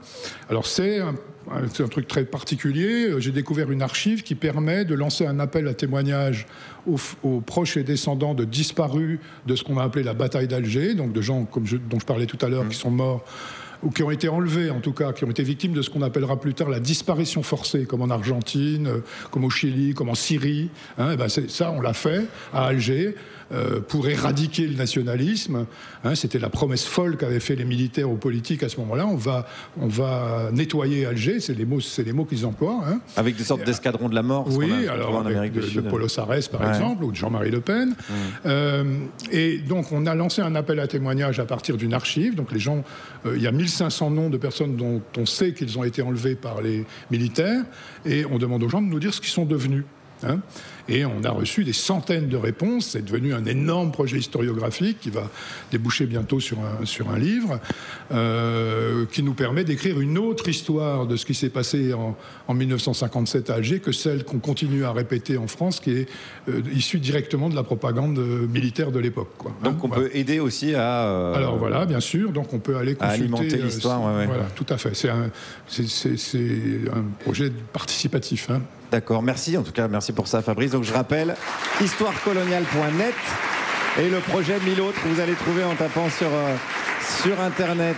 Alors c'est un truc très particulier. J'ai découvert une archive qui permet de lancer un appel à témoignages aux proches et descendants de disparus de ce qu'on a appelé la bataille d'Alger, donc de gens dont je parlais tout à l'heure qui sont morts ou qui ont été enlevés, en tout cas, qui ont été victimes de ce qu'on appellera plus tard la disparition forcée, comme en Argentine, comme au Chili, comme en Syrie. Hein, ça, on l'a fait à Alger pour éradiquer le nationalisme. Hein, c'était la promesse folle qu'avaient fait les militaires aux politiques à ce moment-là. On va nettoyer Alger, c'est les mots qu'ils emploient. Hein. Avec des sortes d'escadrons de la mort. Oui, alors en Amérique du Sud. De Paulo Sarès, par exemple, ou de Jean-Marie Le Pen. Et donc, on a lancé un appel à témoignages à partir d'une archive. Donc, les gens, il y a 1500 noms de personnes dont on sait qu'ils ont été enlevés par les militaires. Et on demande aux gens de nous dire ce qu'ils sont devenus. Hein. Et on a reçu des centaines de réponses. C'est devenu un énorme projet historiographique qui va déboucher bientôt sur un livre qui nous permet d'écrire une autre histoire de ce qui s'est passé en 1957 à Alger que celle qu'on continue à répéter en France, qui est issue directement de la propagande militaire de l'époque. Donc on peut aider aussi à... Alors voilà, bien sûr. Donc on peut aller consulter... alimenter l'histoire. Voilà, tout à fait. C'est un projet participatif. Hein. D'accord, merci. En tout cas, merci pour ça, Fabrice. Donc je rappelle, histoirecoloniale.net et le projet 1000 autres, vous allez trouver en tapant sur Internet.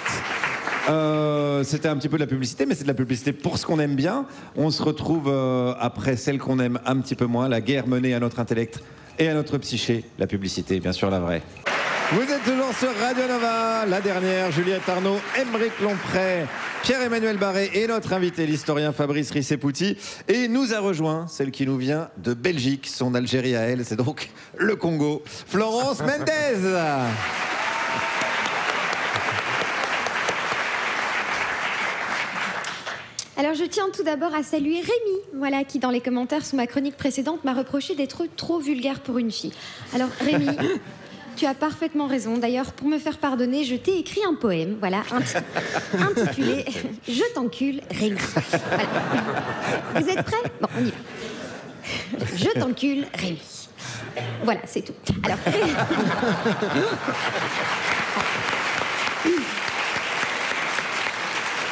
C'était un petit peu de la publicité, mais c'est de la publicité pour ce qu'on aime bien. On se retrouve après celle qu'on aime un petit peu moins, la guerre menée à notre intellect et à notre psyché. La publicité, bien sûr, la vraie. Vous êtes toujours sur Radio Nova, la dernière, Juliette Arnaud, Aymeric Lomprey, Pierre-Emmanuel Barré et notre invité, l'historien Fabrice Rissé-Pouty. Et nous a rejoint celle qui nous vient de Belgique, son Algérie à elle, c'est donc le Congo, Florence Mendez. Alors je tiens tout d'abord à saluer Rémi, voilà, qui dans les commentaires sous ma chronique précédente m'a reproché d'être trop vulgaire pour une fille. Alors Rémi... Tu as parfaitement raison. D'ailleurs, pour me faire pardonner, je t'ai écrit un poème, voilà, intitulé « Je t'encule, Rémi ». Voilà. Vous êtes prêts ? Bon, on y va. « Je t'encule, Rémi ». Voilà, c'est tout. Alors...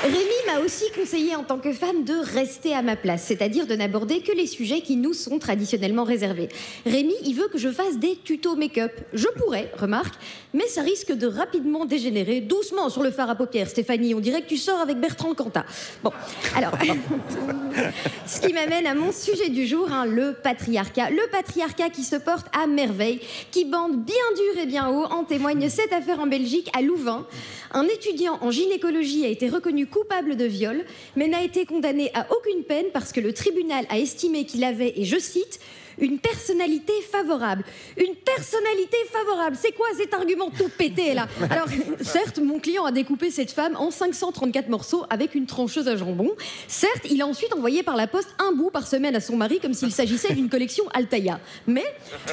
Rémi m'a aussi conseillé en tant que femme de rester à ma place, c'est-à-dire de n'aborder que les sujets qui nous sont traditionnellement réservés. Rémi, il veut que je fasse des tutos make-up. Je pourrais, remarque, mais ça risque de rapidement dégénérer. Doucement sur le fard à paupières, Stéphanie, on dirait que tu sors avec Bertrand Cantat. Bon, alors, ce qui m'amène à mon sujet du jour, hein, le patriarcat. Le patriarcat qui se porte à merveille, qui bande bien dur et bien haut, en témoigne cette affaire en Belgique, à Louvain. Un étudiant en gynécologie a été reconnu coupable de viol, mais n'a été condamné à aucune peine parce que le tribunal a estimé qu'il avait, et je cite, une personnalité favorable. Une personnalité favorable, c'est quoi cet argument tout pété là? Alors, certes, mon client a découpé cette femme en 534 morceaux avec une trancheuse à jambon. Certes, il a ensuite envoyé par la poste un bout par semaine à son mari comme s'il s'agissait d'une collection Altaïa. Mais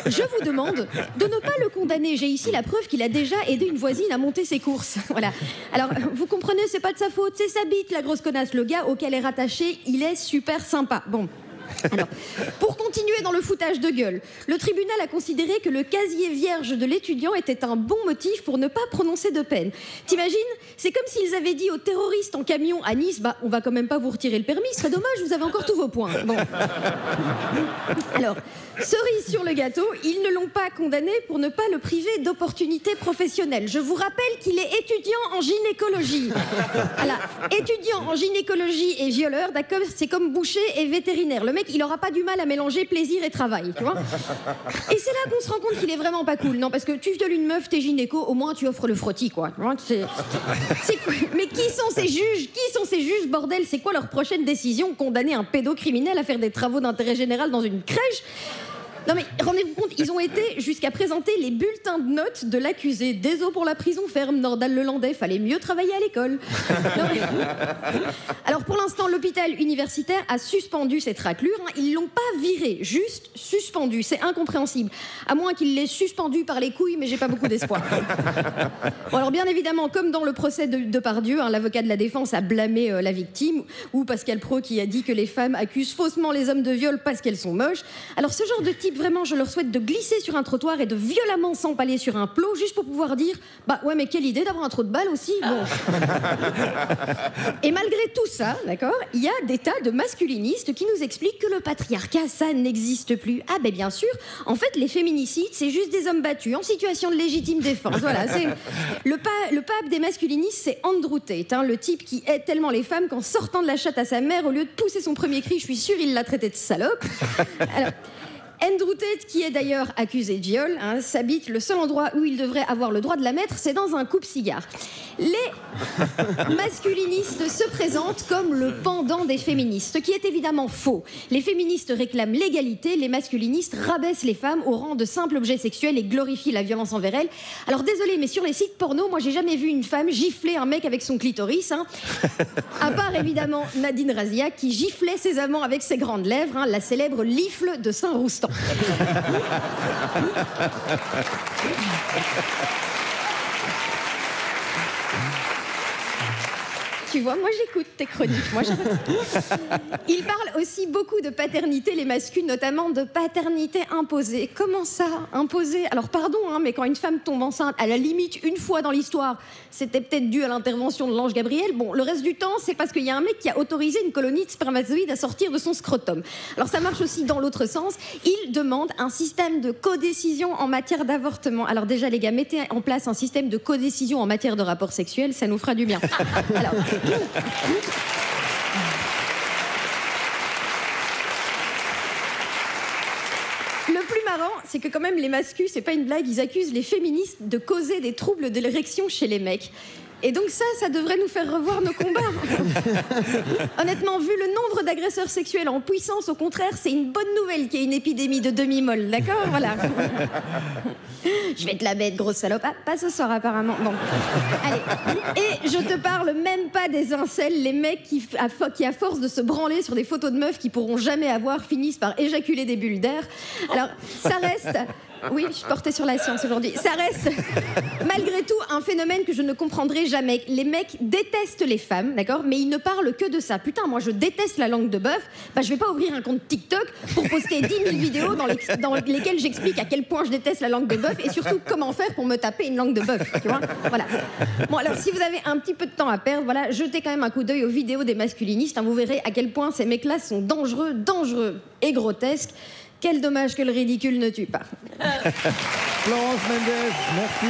je vous demande de ne pas le condamner. J'ai ici la preuve qu'il a déjà aidé une voisine à monter ses courses. Voilà. Alors, vous comprenez, c'est pas de sa faute, c'est sa bite, la grosse connasse. Le gars auquel elle est rattaché, il est super sympa. Bon. Alors, pour continuer dans le foutage de gueule, le tribunal a considéré que le casier vierge de l'étudiant était un bon motif pour ne pas prononcer de peine. T'imagines? C'est comme s'ils avaient dit aux terroristes en camion à Nice, bah on va quand même pas vous retirer le permis, ce serait dommage, vous avez encore tous vos points. Bon. Alors, cerise sur le gâteau, ils ne l'ont pas condamné pour ne pas le priver d'opportunités professionnelles. Je vous rappelle qu'il est étudiant en gynécologie. Voilà, étudiant en gynécologie et violeur, d'accord, c'est comme boucher et vétérinaire. Le mec, il aura pas du mal à mélanger plaisir et travail, tu vois. Et c'est là qu'on se rend compte qu'il est vraiment pas cool, non, parce que tu violes une meuf, t'es gynéco, au moins tu offres le frottis, quoi. Mais qui sont ces juges? Qui sont ces juges, bordel? C'est quoi leur prochaine décision? Condamner un pédocriminel à faire des travaux d'intérêt général dans une crèche? Non mais rendez-vous compte, ils ont été jusqu'à présenter les bulletins de notes de l'accusé. Désolé pour la prison ferme, Nordal-Lelandais, fallait mieux travailler à l'école. Alors pour l'instant, l'hôpital universitaire a suspendu cette raclure. Ils l'ont pas viré, juste suspendu. C'est incompréhensible. À moins qu'ils l'aient suspendu par les couilles, mais j'ai pas beaucoup d'espoir. Bon, alors bien évidemment, comme dans le procès de Depardieu, l'avocat de la défense a blâmé la victime, ou Pascal Praud qui a dit que les femmes accusent faussement les hommes de viol parce qu'elles sont moches. Alors ce genre de type, vraiment, je leur souhaite de glisser sur un trottoir et de violemment s'empaler sur un plot juste pour pouvoir dire bah ouais, mais quelle idée d'avoir un trou de balle aussi. Bon. Et malgré tout ça, d'accord, il y a des tas de masculinistes qui nous expliquent que le patriarcat, ça n'existe plus. Ah ben bien sûr, en fait, les féminicides, c'est juste des hommes battus en situation de légitime défense. Voilà, c'est le pape des masculinistes, c'est Andrew Tate, le type qui aide tellement les femmes qu'en sortant de la chatte à sa mère, au lieu de pousser son premier cri, je suis sûre, il l'a traité de salope. Alors, Andrew Tate, qui est d'ailleurs accusé de viol, s'habite, le seul endroit où il devrait avoir le droit de la mettre, c'est dans un coupe-cigare. Les masculinistes se présentent comme le pendant des féministes, ce qui est évidemment faux. Les féministes réclament l'égalité, les masculinistes rabaissent les femmes au rang de simples objets sexuels et glorifient la violence envers elles. Alors désolé, mais sur les sites porno, moi j'ai jamais vu une femme gifler un mec avec son clitoris, à part évidemment Nadine Raziak qui giflait ses amants avec ses grandes lèvres, la célèbre lifle de Saint-Roustan. Tu vois, moi j'écoute tes chroniques. Il parle aussi beaucoup de paternité, les masculins, notamment de paternité imposée. Comment ça, imposée? Alors pardon, mais quand une femme tombe enceinte, à la limite, une fois dans l'histoire, c'était peut-être dû à l'intervention de l'ange Gabriel. Bon, le reste du temps, c'est parce qu'il y a un mec qui a autorisé une colonie de spermatozoïdes à sortir de son scrotum. Alors ça marche aussi dans l'autre sens. Il demande un système de codécision en matière d'avortement. Alors déjà, les gars, mettez en place un système de codécision en matière de rapport sexuel, ça nous fera du bien. Alors... Le plus marrant, c'est que quand même les masculins, c'est pas une blague, ils accusent les féministes de causer des troubles de l'érection chez les mecs. Et donc ça devrait nous faire revoir nos combats. Honnêtement, vu le nombre d'agresseurs sexuels en puissance, au contraire, c'est une bonne nouvelle qu'il y ait une épidémie de demi-molle, d'accord? Voilà. Je vais te la mettre, grosse salope. Ah, pas ce soir, apparemment. Bon. Allez. Et je te parle même pas des incels, les mecs qui, à force de se branler sur des photos de meufs qu'ils pourront jamais avoir, finissent par éjaculer des bulles d'air. Alors, ça reste... Oui, je portais sur la science aujourd'hui. Ça reste, malgré tout, un phénomène que je ne comprendrai jamais. Les mecs détestent les femmes, d'accord? Mais ils ne parlent que de ça. Putain, moi, je déteste la langue de bœuf. Bah, je vais pas ouvrir un compte TikTok pour poster 10 000 vidéos dans lesquelles j'explique à quel point je déteste la langue de bœuf et surtout comment faire pour me taper une langue de bœuf, tu vois? Voilà. Bon, alors, si vous avez un petit peu de temps à perdre, voilà, jetez quand même un coup d'œil aux vidéos des masculinistes. Vous verrez à quel point ces mecs-là sont dangereux et grotesques. Quel dommage que le ridicule ne tue pas. Florence Mendes, merci.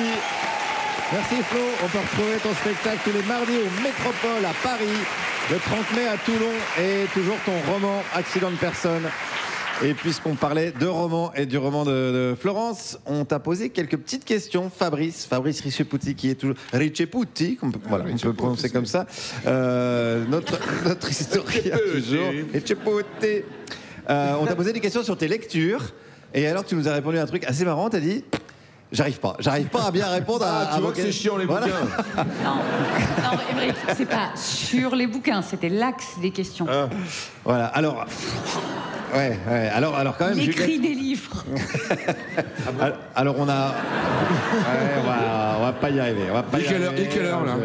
Merci Flo. On peut retrouver ton spectacle tous les mardis au Métropole à Paris, le 30 mai à Toulon et toujours ton roman Accident de personne. Et puisqu'on parlait de roman et du roman de Florence, on t'a posé quelques petites questions. Fabrice Richeputi, qui est toujours... Richeputi, on peut prononcer comme ça. Notre historien toujours. Richeputi. On t'a posé des questions sur tes lectures. Et alors que tu nous as répondu à un truc assez marrant, t'as dit... J'arrive pas à bien répondre à tu vois que c'est chiant les bouquins. Non, Émeric, c'est pas sur les bouquins, c'était l'axe des questions. Voilà, alors... Ouais, alors quand même... Il écrit des livres. Alors on a... Ouais, on va pas y arriver. Il est quelle heure là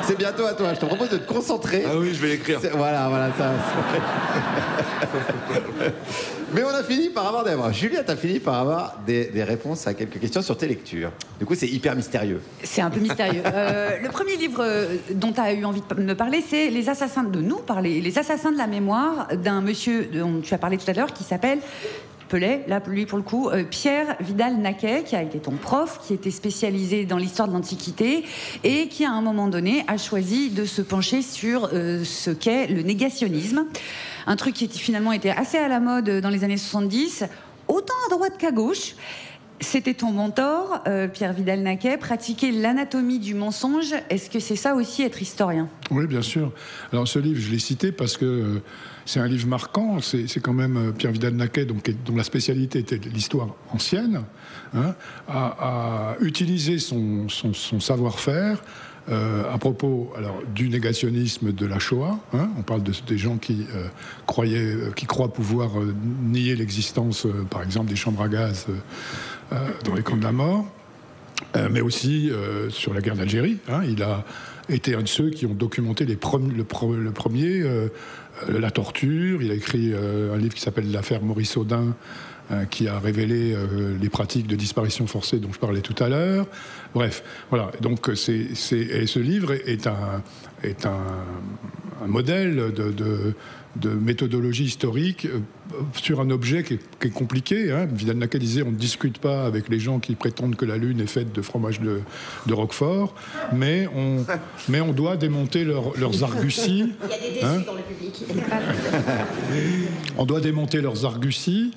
C'est bientôt à toi, je te propose de te concentrer. Ah oui, je vais l'écrire. Voilà, ça... Mais on a fini par avoir Julia, t'as fini par avoir des réponses à quelques questions sur tes lectures. Du coup, c'est hyper mystérieux. C'est un peu mystérieux. Le premier livre dont tu as eu envie de me parler, c'est Les Assassins de la mémoire d'un monsieur dont tu as parlé tout à l'heure qui s'appelle... là, lui pour le coup, Pierre Vidal-Naquet, qui a été ton prof, qui était spécialisé dans l'histoire de l'Antiquité et qui, à un moment donné, a choisi de se pencher sur ce qu'est le négationnisme. Un truc qui finalement était assez à la mode dans les années 70, autant à droite qu'à gauche. C'était ton mentor, Pierre Vidal-Naquet, pratiquer l'anatomie du mensonge. Est-ce que c'est ça aussi, être historien ? Oui, bien sûr. Alors ce livre, je l'ai cité parce que c'est un livre marquant. C'est quand même Pierre Vidal-Naquet, dont la spécialité était l'histoire ancienne, a utilisé son savoir-faire à propos du négationnisme de la Shoah. On parle des gens qui croient pouvoir nier l'existence, par exemple, des chambres à gaz dans les camps de la mort, mais aussi sur la guerre d'Algérie. Il a été un de ceux qui ont documenté le premier, la torture. Il a écrit un livre qui s'appelle L'affaire Maurice Audin, qui a révélé les pratiques de disparition forcée dont je parlais tout à l'heure. Bref, voilà. Donc, et ce livre est un modèle de méthodologie historique sur un objet qui est compliqué. Vidal-Naquet disait on ne discute pas avec les gens qui prétendent que la Lune est faite de fromage de Roquefort, mais on doit démonter leurs arguties. Il y a des déçus dans le public. On doit démonter leurs arguties.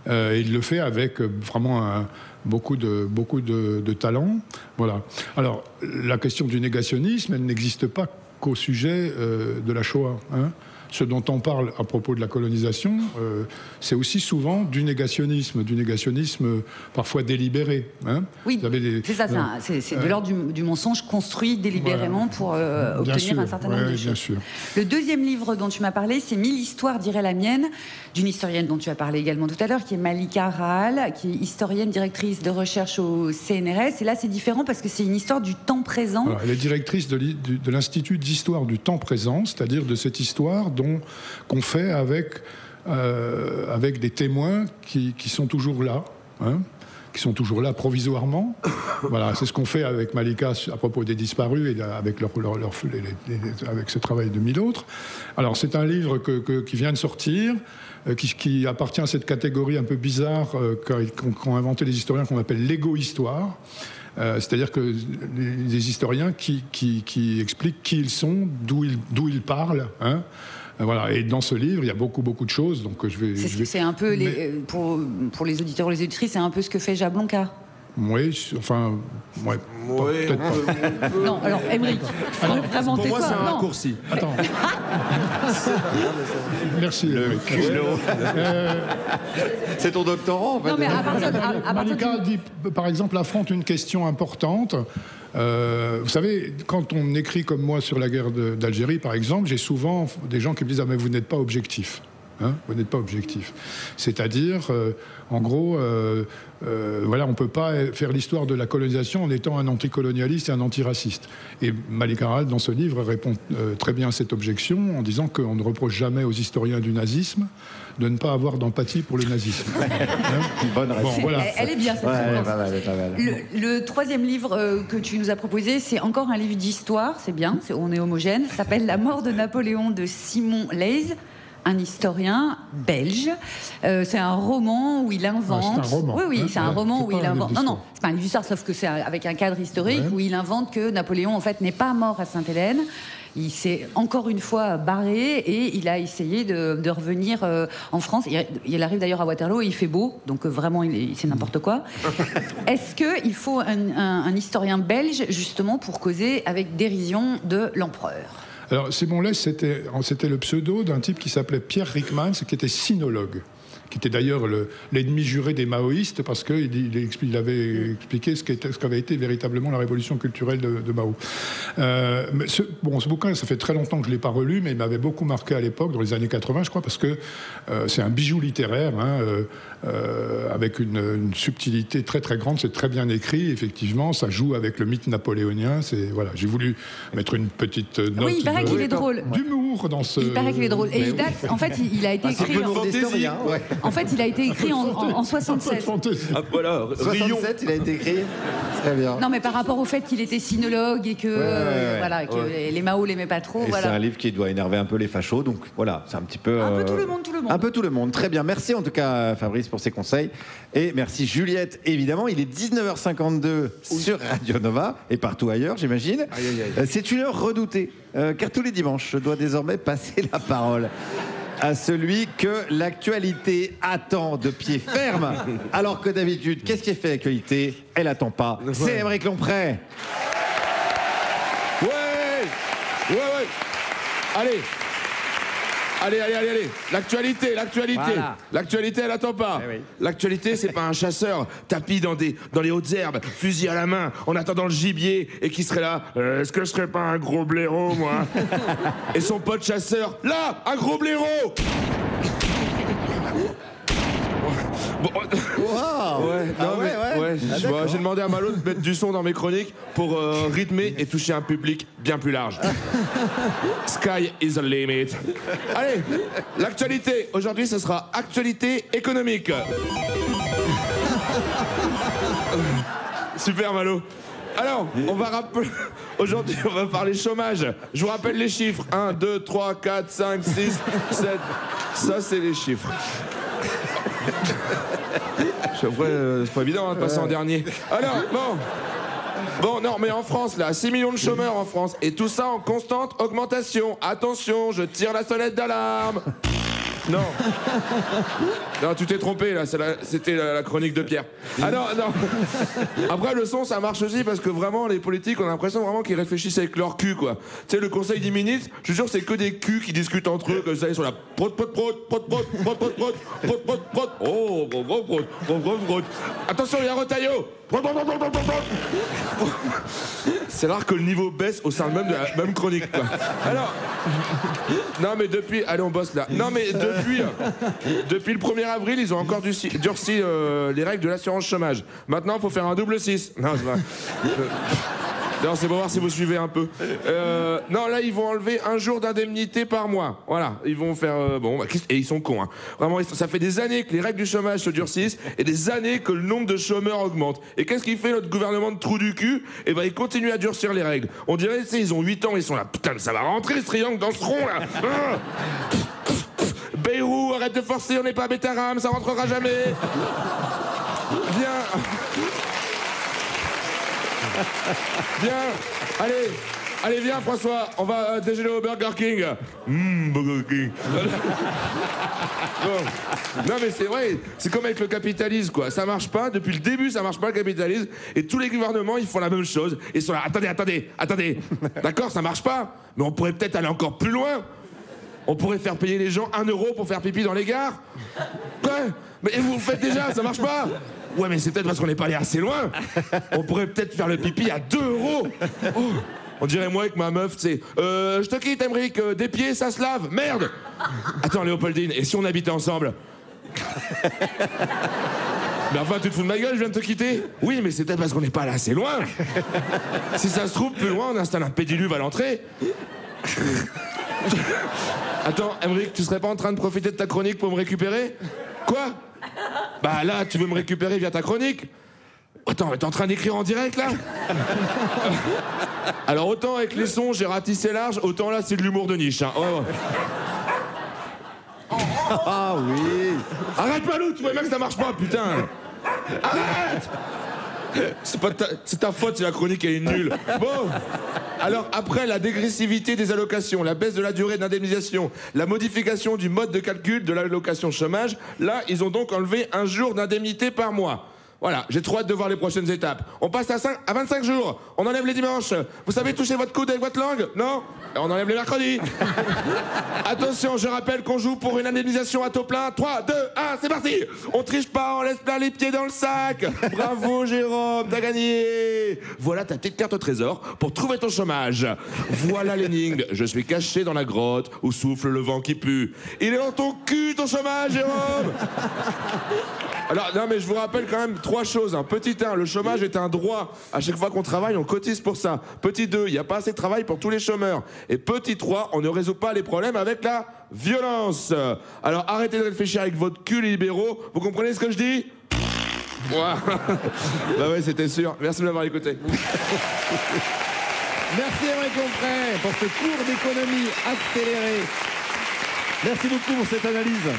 Et il le fait avec vraiment beaucoup de talent. Voilà. Alors, la question du négationnisme, elle n'existe pas qu'au sujet de la Shoah. Ce dont on parle à propos de la colonisation, c'est aussi souvent du négationnisme parfois délibéré. Oui, c'est ça, c'est de l'ordre du mensonge construit délibérément pour obtenir un certain nombre de choses. Bien sûr. Le deuxième livre dont tu m'as parlé, c'est 1000 histoires, dirait la mienne, d'une historienne dont tu as parlé également tout à l'heure, qui est Malika Rahal, qui est historienne, directrice de recherche au CNRS. Et là, c'est différent parce que c'est une histoire du temps présent. Alors, elle est directrice de l'Institut d'histoire du temps présent, c'est-à-dire de cette histoire qu'on fait avec des témoins qui sont toujours là, qui sont toujours là provisoirement. Voilà, c'est ce qu'on fait avec Malika à propos des disparus et avec avec ce travail de 1000 autres. Alors, c'est un livre qui vient de sortir, qui appartient à cette catégorie un peu bizarre qu'ont inventé les historiens, qu'on appelle l'égo-histoire. C'est-à-dire que des historiens qui expliquent qui ils sont, d'où ils parlent. Voilà. Et dans ce livre, il y a beaucoup de choses. Donc c'est un peu pour les auditeurs ou les auditrices, c'est un peu ce que fait Jablonka. Oui, enfin, ouais. Peut-être pas. Non, alors, Émeric, vraiment, pour moi, c'est un raccourci. Attends. Merci. C'est ton doctorant, en fait. Non, mais Malika dit, par exemple, affronte une question importante. Vous savez, quand on écrit comme moi sur la guerre d'Algérie, par exemple, j'ai souvent des gens qui me disent « Ah, mais vous n'êtes pas objectif ». Vous n'êtes pas objectif. C'est-à-dire, en gros, voilà, on ne peut pas faire l'histoire de la colonisation en étant un anticolonialiste et un antiraciste. Et Malika Rahal, dans ce livre, répond très bien à cette objection en disant qu'on ne reproche jamais aux historiens du nazisme de ne pas avoir d'empathie pour le nazisme. Bonne réponse. Voilà. Elle est bien, cette réponse. Pas mal. Le troisième livre que tu nous as proposé, c'est encore un livre d'histoire, c'est bien, on est homogène, ça s'appelle La mort de Napoléon de Simon Leys, un historien belge. C'est un roman où il invente... c'est un roman. Oui, c'est un roman où il invente... Non, c'est pas un livre d'histoire, sauf que c'est avec un cadre historique où il invente que Napoléon, en fait, n'est pas mort à Sainte-Hélène. Il s'est encore une fois barré et il a essayé de revenir en France. Il arrive d'ailleurs à Waterloo et il fait beau, donc vraiment, c'est n'importe quoi. Est-ce qu'il faut un historien belge, justement, pour causer avec dérision de l'empereur ? Alors, Simon Leys, c'était le pseudo d'un type qui s'appelait Pierre Ryckmans, qui était sinologue, qui était d'ailleurs l'ennemi juré des maoïstes, parce qu'il avait expliqué ce qu'avait été véritablement la révolution culturelle de Mao. Mais ce bouquin, ça fait très longtemps que je ne l'ai pas relu, mais il m'avait beaucoup marqué à l'époque, dans les années 80, je crois, parce que c'est un bijou littéraire, avec une subtilité très très grande, c'est très bien écrit, effectivement, ça joue avec le mythe napoléonien. Voilà, j'ai voulu mettre une petite note il paraît qu'il est drôle. D'humour dans ce... Il paraît qu'il est drôle. Et il date, en fait, il a été écrit en fait, il a été écrit en 67. Ah, voilà, 67, il a été écrit. Très bien. Non, mais par rapport au fait qu'il était sinologue et que, voilà, que les Mao l'aimaient pas trop. Et voilà. c'est un livre qui doit énerver un peu les fachos, donc voilà, c'est un petit peu... Un peu tout le monde. Un peu tout le monde. Très bien. Merci en tout cas, Fabrice, pour ces conseils. Et merci Juliette, évidemment. Il est 19h52 sur Radio Nova et partout ailleurs, j'imagine. C'est une heure redoutée, car tous les dimanches, je dois désormais passer la parole à celui que l'actualité attend de pied ferme, alors que d'habitude, qu'est-ce qui fait l'actualité? Elle attend pas. C'est Aymeric Lompré. Ouais. Allez. L'actualité. Voilà. L'actualité, elle attend pas. L'actualité, c'est pas un chasseur tapis dans les hautes herbes, fusil à la main, en attendant le gibier, et qui serait là. Est-ce que je serais pas un gros blaireau, moi? Et son pote chasseur, là, un gros blaireau. J'ai demandé à Malo de mettre du son dans mes chroniques pour rythmer et toucher un public bien plus large. Sky is the limit. Allez, l'actualité. Aujourd'hui, ce sera actualité économique. Super, Malo. Alors, aujourd'hui, on va parler chômage. Je vous rappelle les chiffres. 1, 2, 3, 4, 5, 6, 7. Ça, c'est les chiffres. C'est pas évident de passer en dernier. Alors, bon, non, mais en France, là, 6 millions de chômeurs en France. Et tout ça en constante augmentation. Attention, je tire la sonnette d'alarme. Non, tu t'es trompé, là, c'était la chronique de Pierre. Ah non. Après, le son, ça marche aussi parce que vraiment, les politiques, on a l'impression vraiment qu'ils réfléchissent avec leur cul, quoi. Tu sais, le conseil des ministres, je suis sûr que c'est que des culs qui discutent entre eux, comme ça, ils sont là. Attention, il y a Retailleau. C'est rare que le niveau baisse au sein de la même chronique, quoi. Alors, non mais allez on bosse là. Non mais depuis le 1er avril, ils ont encore durci les règles de l'assurance chômage. Maintenant, il faut faire un double 6. Non, c'est pas... Non, c'est pour voir si vous suivez un peu. Non, là, ils vont enlever un jour d'indemnité par mois. Voilà, ils vont faire... et ils sont cons, hein. Vraiment, ça fait des années que les règles du chômage se durcissent et des années que le nombre de chômeurs augmente. Et qu'est-ce qu'il fait, notre gouvernement de trou du cul? Eh ben, il continue à durcir les règles. On dirait, tu sais, ils ont 8 ans, ils sont là. Putain, ça va rentrer, ce triangle, dans ce rond, là. Bayrou, arrête de forcer, on n'est pas à Bétaram, ça rentrera jamais. Viens, allez, viens François, on va déjeuner au Burger King. Burger King. Bon. Non mais c'est vrai, c'est comme avec le capitalisme, quoi. Ça marche pas, depuis le début ça marche pas le capitalisme, et tous les gouvernements ils font la même chose, et ils sont là, attendez. D'accord, ça marche pas, mais on pourrait peut-être aller encore plus loin. On pourrait faire payer les gens 1 euro pour faire pipi dans les gares. Quoi? Mais vous le faites déjà, ça marche pas. Ouais, mais c'est peut-être parce qu'on n'est pas allé assez loin. On pourrait peut-être faire le pipi à 2 euros. Oh, on dirait moi avec ma meuf, tu sais. Je te quitte, Aymeric, des pieds, ça se lave. Merde. Attends, Léopoldine, et si on habitait ensemble? Mais enfin, tu te fous de ma gueule, je viens de te quitter. Oui, mais c'est peut-être parce qu'on n'est pas allé assez loin. Si ça se trouve, plus loin, on installe un pédiluve à l'entrée. Attends, Aymeric, tu serais pas en train de profiter de ta chronique pour me récupérer? Quoi? Bah là, tu veux me récupérer via ta chronique? Attends, t'es en train d'écrire en direct, là? Alors, autant avec les sons, j'ai ratissé large, autant là, c'est de l'humour de niche, hein. Ah oui. Arrête, Malou, tu vois bien que ça marche pas, putain. Arrête. C'est ta faute si la chronique elle est nulle. Bon, alors après la dégressivité des allocations, la baisse de la durée d'indemnisation, la modification du mode de calcul de l'allocation chômage, là ils ont donc enlevé un jour d'indemnité par mois. Voilà, j'ai trop hâte de voir les prochaines étapes. On passe à 25 jours. On enlève les dimanches. Vous savez toucher votre coude avec votre langue? Non? On enlève les mercredis. Attention, je rappelle qu'on joue pour une indemnisation à taux plein. 3, 2, 1, c'est parti. On triche pas, on laisse plein les pieds dans le sac. Bravo Jérôme, t'as gagné. Voilà ta petite carte au trésor pour trouver ton chômage. Voilà l'énigme. Je suis caché dans la grotte où souffle le vent qui pue. Il est dans ton cul ton chômage, Jérôme. Alors, non, mais je vous rappelle quand même 3 choses. Hein. Petit 1, le chômage est un droit. À chaque fois qu'on travaille, on cotise pour ça. Petit 2, il n'y a pas assez de travail pour tous les chômeurs. Et petit 3, on ne résout pas les problèmes avec la violence. Alors, arrêtez de réfléchir avec votre cul, les libéraux. Vous comprenez ce que je dis? Bah ouais, c'était sûr. Merci de m'avoir écouté. Merci Émeric Lomprey pour ce cours d'économie accéléré. Merci beaucoup pour cette analyse.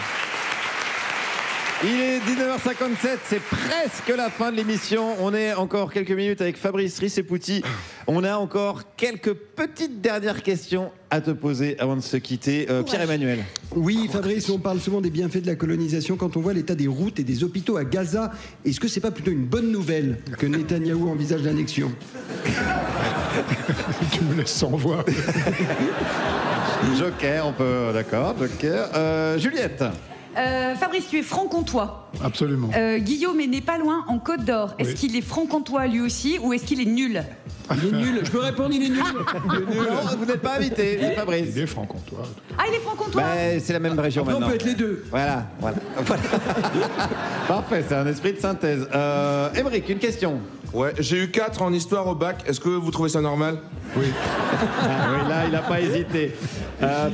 Il est 19h57, c'est presque la fin de l'émission. On est encore quelques minutes avec Fabrice Rissepouty. On a encore quelques petites dernières questions à te poser avant de se quitter. Pierre-Emmanuel. Oui, Fabrice, on parle souvent des bienfaits de la colonisation quand on voit l'état des routes et des hôpitaux à Gaza. Est-ce que c'est pas plutôt une bonne nouvelle que Netanyahou envisage l'annexion? Tu me laisses sans voix. Joker, on peut... D'accord, Joker. Juliette. Fabrice, tu es franc-comtois. Absolument. Guillaume n'est pas loin en Côte d'Or. Est-ce qu'il est franc-comtois lui aussi ou est-ce qu'il est nul? Il est nul. Je peux répondre, il est nul. Non, vous n'êtes pas invité, c'est Fabrice. Il est franc-comtois. Ah, il est franc-comtois. C'est la même région. Après, maintenant. on peut être les deux. Voilà. Parfait, c'est un esprit de synthèse. Émeric, une question. Ouais, j'ai eu 4 en histoire au bac. Est-ce que vous trouvez ça normal? Oui. Oui, là, il n'a pas hésité.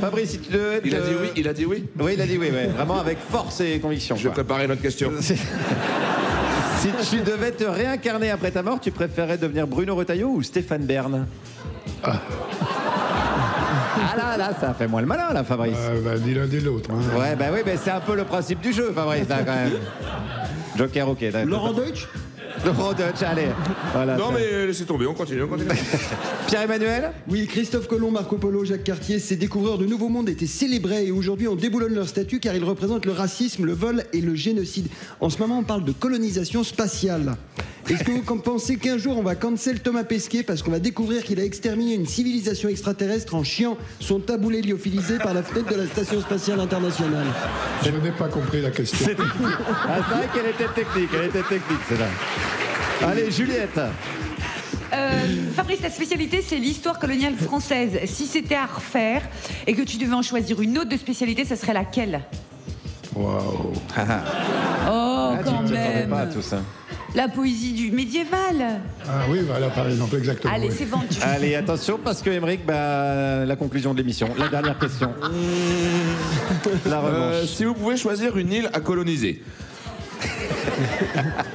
Fabrice, si tu devais être... Il a dit oui, il a dit oui. Oui, il a dit oui, ouais. Vraiment avec force et conviction. Je vais préparer notre question. Si tu devais te réincarner après ta mort, tu préférais devenir Bruno Retailleau ou Stéphane Bern? Ah là, ça fait moins le malin, là, Fabrice. Ni l'un ni l'autre. Hein. Ouais, bah oui, mais c'est un peu le principe du jeu, Fabrice, là, quand même. Joker, ok. Laurent Deutsch? Laurent Deutsch, allez. Voilà, non, mais laissez tomber, on continue. Pierre-Emmanuel? Oui, Christophe Colomb, Marco Polo, Jacques Cartier, ces découvreurs de nouveaux mondes étaient célébrés et aujourd'hui on déboulonne leur statut car ils représentent le racisme, le vol et le génocide. En ce moment, on parle de colonisation spatiale. Est-ce que vous pensez qu'un jour on va cancel Thomas Pesquet parce qu'on va découvrir qu'il a exterminé une civilisation extraterrestre en chiant son taboulé lyophilisé par la fenêtre de la Station Spatiale Internationale? Je n'ai pas compris la question. C'est vrai qu'elle était technique, c'est là. Allez, Juliette. Fabrice, ta spécialité, c'est l'histoire coloniale française. Si c'était à refaire et que tu devais en choisir une autre de spécialité, ça serait laquelle? Waouh. Oh, quand tu même. Pas tout ça. La poésie du médiéval. Ah oui, voilà, par exemple, exactement. Allez, oui. c'est vendu. Allez, attention, parce que Émeric, la conclusion de l'émission. La dernière question. La revanche. Si vous pouvez choisir une île à coloniser.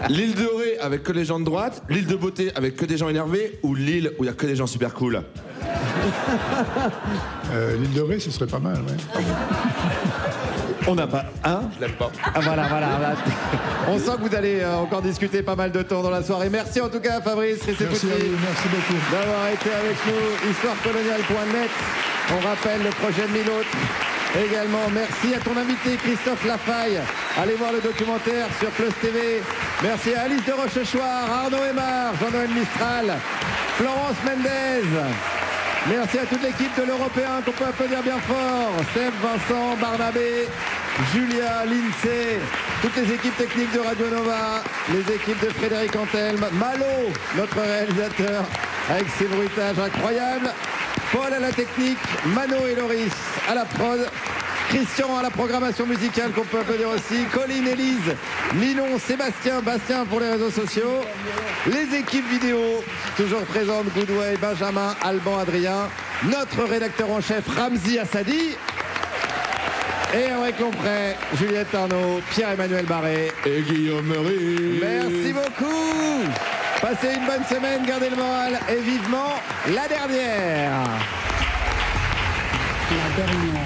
L'île de Ré avec que des gens de droite, l'île de Beauté avec que des gens énervés, ou l'île où il y a que des gens super cool? L'île de Ré, ce serait pas mal, ouais. On n'a pas... Hein? Je l'aime pas. Ah, voilà. On sent que vous allez encore discuter pas mal de temps dans la soirée. Merci en tout cas, Fabrice Rissepouty. Merci beaucoup. D'avoir été avec nous. Histoirecoloniale.net. On rappelle le projet de 1000 autres. Également, merci à ton invité Christophe Lafaille. Allez voir le documentaire sur Plus TV. Merci à Alice de Rochechouart, Arnaud Aymar, Jean-Noël Mistral, Florence Mendez. Merci à toute l'équipe de l'Européen qu'on peut applaudir bien fort. Seb, Vincent, Barnabé, Julia, Lindsay, toutes les équipes techniques de Radio Nova, les équipes de Frédéric Antelme, Malo, notre réalisateur, avec ses bruitages incroyables, Paul à la technique, Mano et Loris à la prod, Christian à la programmation musicale qu'on peut applaudir aussi, Colline, Élise, Ninon, Sébastien, Bastien pour les réseaux sociaux, les équipes vidéo, toujours présentes, Goodway, Benjamin, Alban, Adrien, notre rédacteur en chef Ramzi Assadi, et Émeric Lomprey, Juliette Arnaud, Pierre-Emmanuel Barré et Guillaume Meurice. Merci beaucoup. Passez une bonne semaine, gardez le moral et vivement la dernière. La dernière.